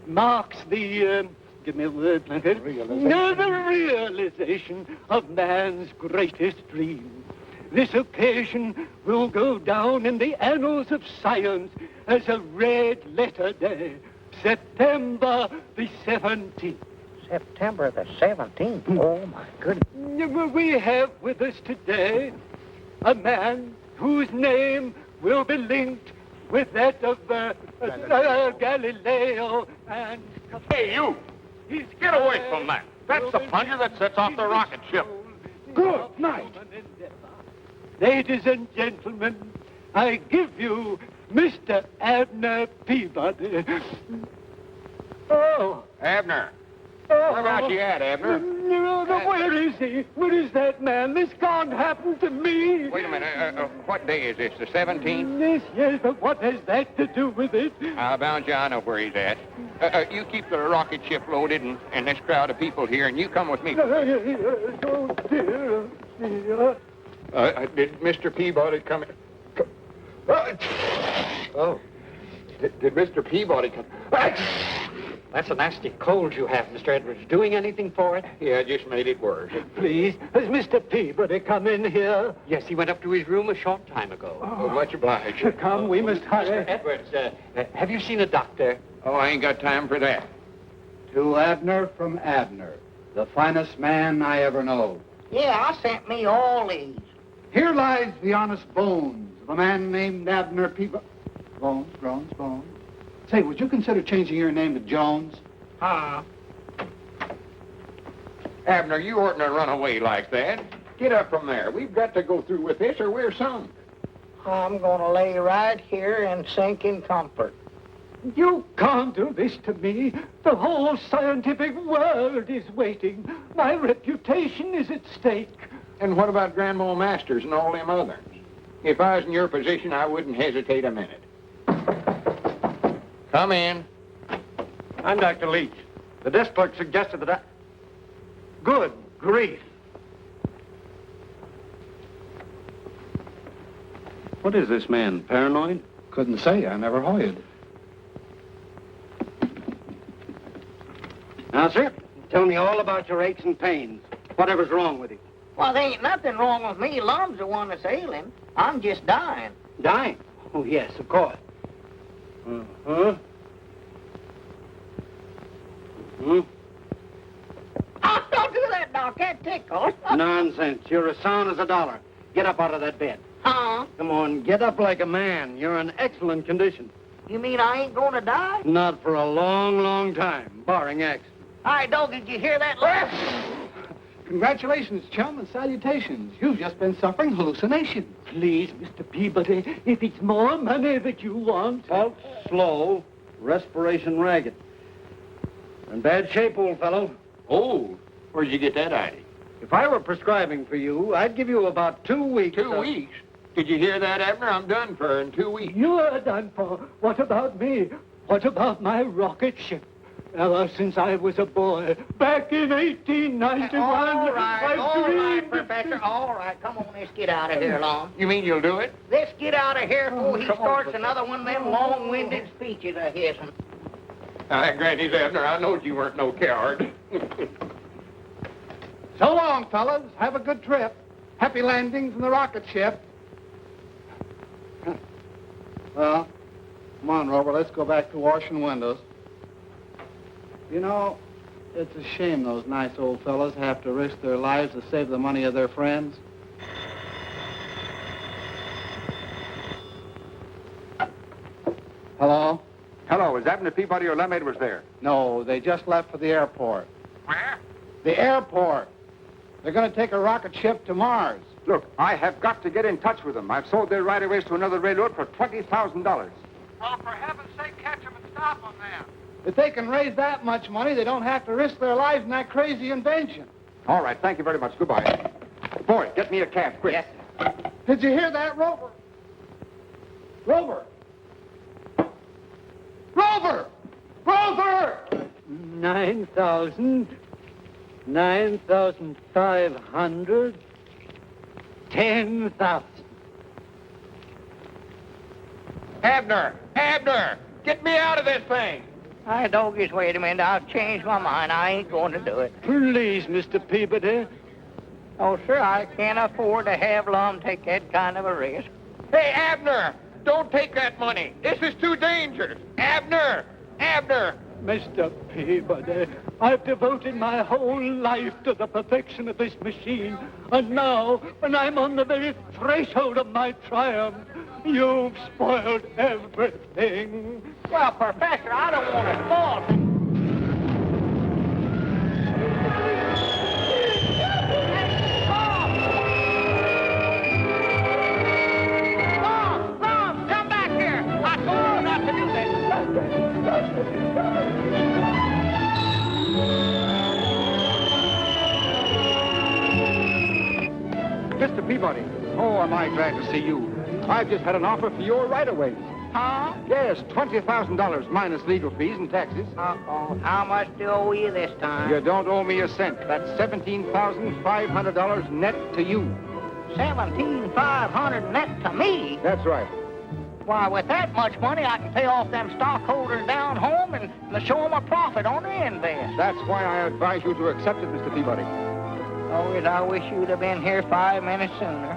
marks the, give me a word, Plunkett. The realization of man's greatest dream. This occasion will go down in the annals of science as a red letter day, September the 17th. September the 17th? Oh, my goodness. We have with us today a man whose name will be linked with that of Galileo and... Hey, you! Get away from that. That's the plunger that sets off the rocket ship. Good night. Ladies and gentlemen, I give you Mr. Abner Peabody. Oh. Abner. Oh. Where about you at, Abner? Where is he? Where is that man? This can't happen to me. Wait a minute. What day is this? The 17th? Yes, but what has that to do with it? I'll bound you, I know where he's at. You keep the rocket ship loaded and this crowd of people here, and you come with me. Oh, dear. Did Mr. Peabody come in? Oh. Did Mr. Peabody come? That's a nasty cold you have, Mr. Edwards. Doing anything for it? Yeah, just made it worse. Please, has Mr. Peabody come in here? Yes, he went up to his room a short time ago. Oh, much obliged. Come, we must hurry. Mr. Edwards, have you seen a doctor? Oh, I ain't got time for that. To Abner from Abner, the finest man I ever know. Yeah, I sent me all these. Here lies the honest bones of a man named Abner Peabody. Bones. Say, would you consider changing your name to Jones? Abner, you oughtn't to run away like that. Get up from there. We've got to go through with this or we're sunk. I'm going to lay right here and sink in comfort. You can't do this to me. The whole scientific world is waiting. My reputation is at stake. And what about Grandma Masters and all them others? If I was in your position, I wouldn't hesitate a minute. Come in. I'm Dr. Leach. The desk clerk suggested that I... Good grief. What is this man, paranoid? Couldn't say. I never hired. Now, sir, tell me all about your aches and pains. Whatever's wrong with you. Well, there ain't nothing wrong with me. Lum's the one that's ailing. I'm just dying. Dying? Oh, yes, of course. Oh, don't do that, Doc. That tickles. Nonsense. You're as sound as a dollar. Get up out of that bed. Huh? Come on, get up like a man. You're in excellent condition. You mean I ain't going to die? Not for a long, long time, barring accident. All right, Dog, did you hear that laugh? Congratulations, chum, and salutations. You've just been suffering hallucinations. Please, Mr. Peabody, if it's more money that you want... Pulse slow, respiration ragged. In bad shape, old fellow. Old? Where'd you get that idea? If I were prescribing for you, I'd give you about 2 weeks. 2 weeks? Did you hear that, Abner? I'm done for in 2 weeks. You're done for. What about me? What about my rocket ship? Ever since I was a boy, back in 1891, All right, dreamed... Professor. All right, come on, let's get out of here, Long. You mean you'll do it? Let's get out of here before he come on, starts Professor. another one of them long-winded speeches of his. Now, that granny's Abner. I knowed you weren't no coward. So long, fellas. Have a good trip. Happy landings in the rocket ship. Well, come on, Rover. Let's go back to washing windows. You know, it's a shame those nice old fellas have to risk their lives to save the money of their friends. Hello? Hello, is Abner Peabody or Lem Edwards there? No, they just left for the airport. Where? The airport. They're going to take a rocket ship to Mars. Look, I have got to get in touch with them. I've sold their right-of-ways to another railroad for $20,000. Oh, for heaven's sake, catch them and stop them now. If they can raise that much money, they don't have to risk their lives in that crazy invention. All right, thank you very much. Goodbye. Boy, get me a cab, quick. Yes, Did you hear that, Rover? Rover, Rover! Rover! 9,000, 9,500, 10,000. Abner! Abner! Get me out of this thing! I doggies, wait a minute. I've changed my mind. I ain't going to do it. Please, Mr. Peabody. Oh, sir, I can't afford to have Lum take that kind of a risk. Hey, Abner! Don't take that money. This is too dangerous. Abner! Abner! Mr. Peabody, I've devoted my whole life to the perfection of this machine. And now, when I'm on the very threshold of my triumph, you've spoiled everything. Well, Professor, I don't want to fall. Lum, come back here. I told you not to do this. Mr. Peabody, oh, am I glad to see you. I've just had an offer for your right-of-ways. Huh? Yes, $20,000 minus legal fees and taxes. Uh-oh. How much do I owe you this time? You don't owe me a cent. That's $17,500 net to you. $17,500 net to me? That's right. Why, with that much money, I can pay off them stockholders down home and show them a profit on their invest. That's why I advise you to accept it, Mr. Peabody. Oh, yes, I wish you'd have been here 5 minutes sooner.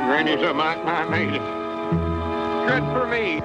Granny's a mite I made it. Good for me.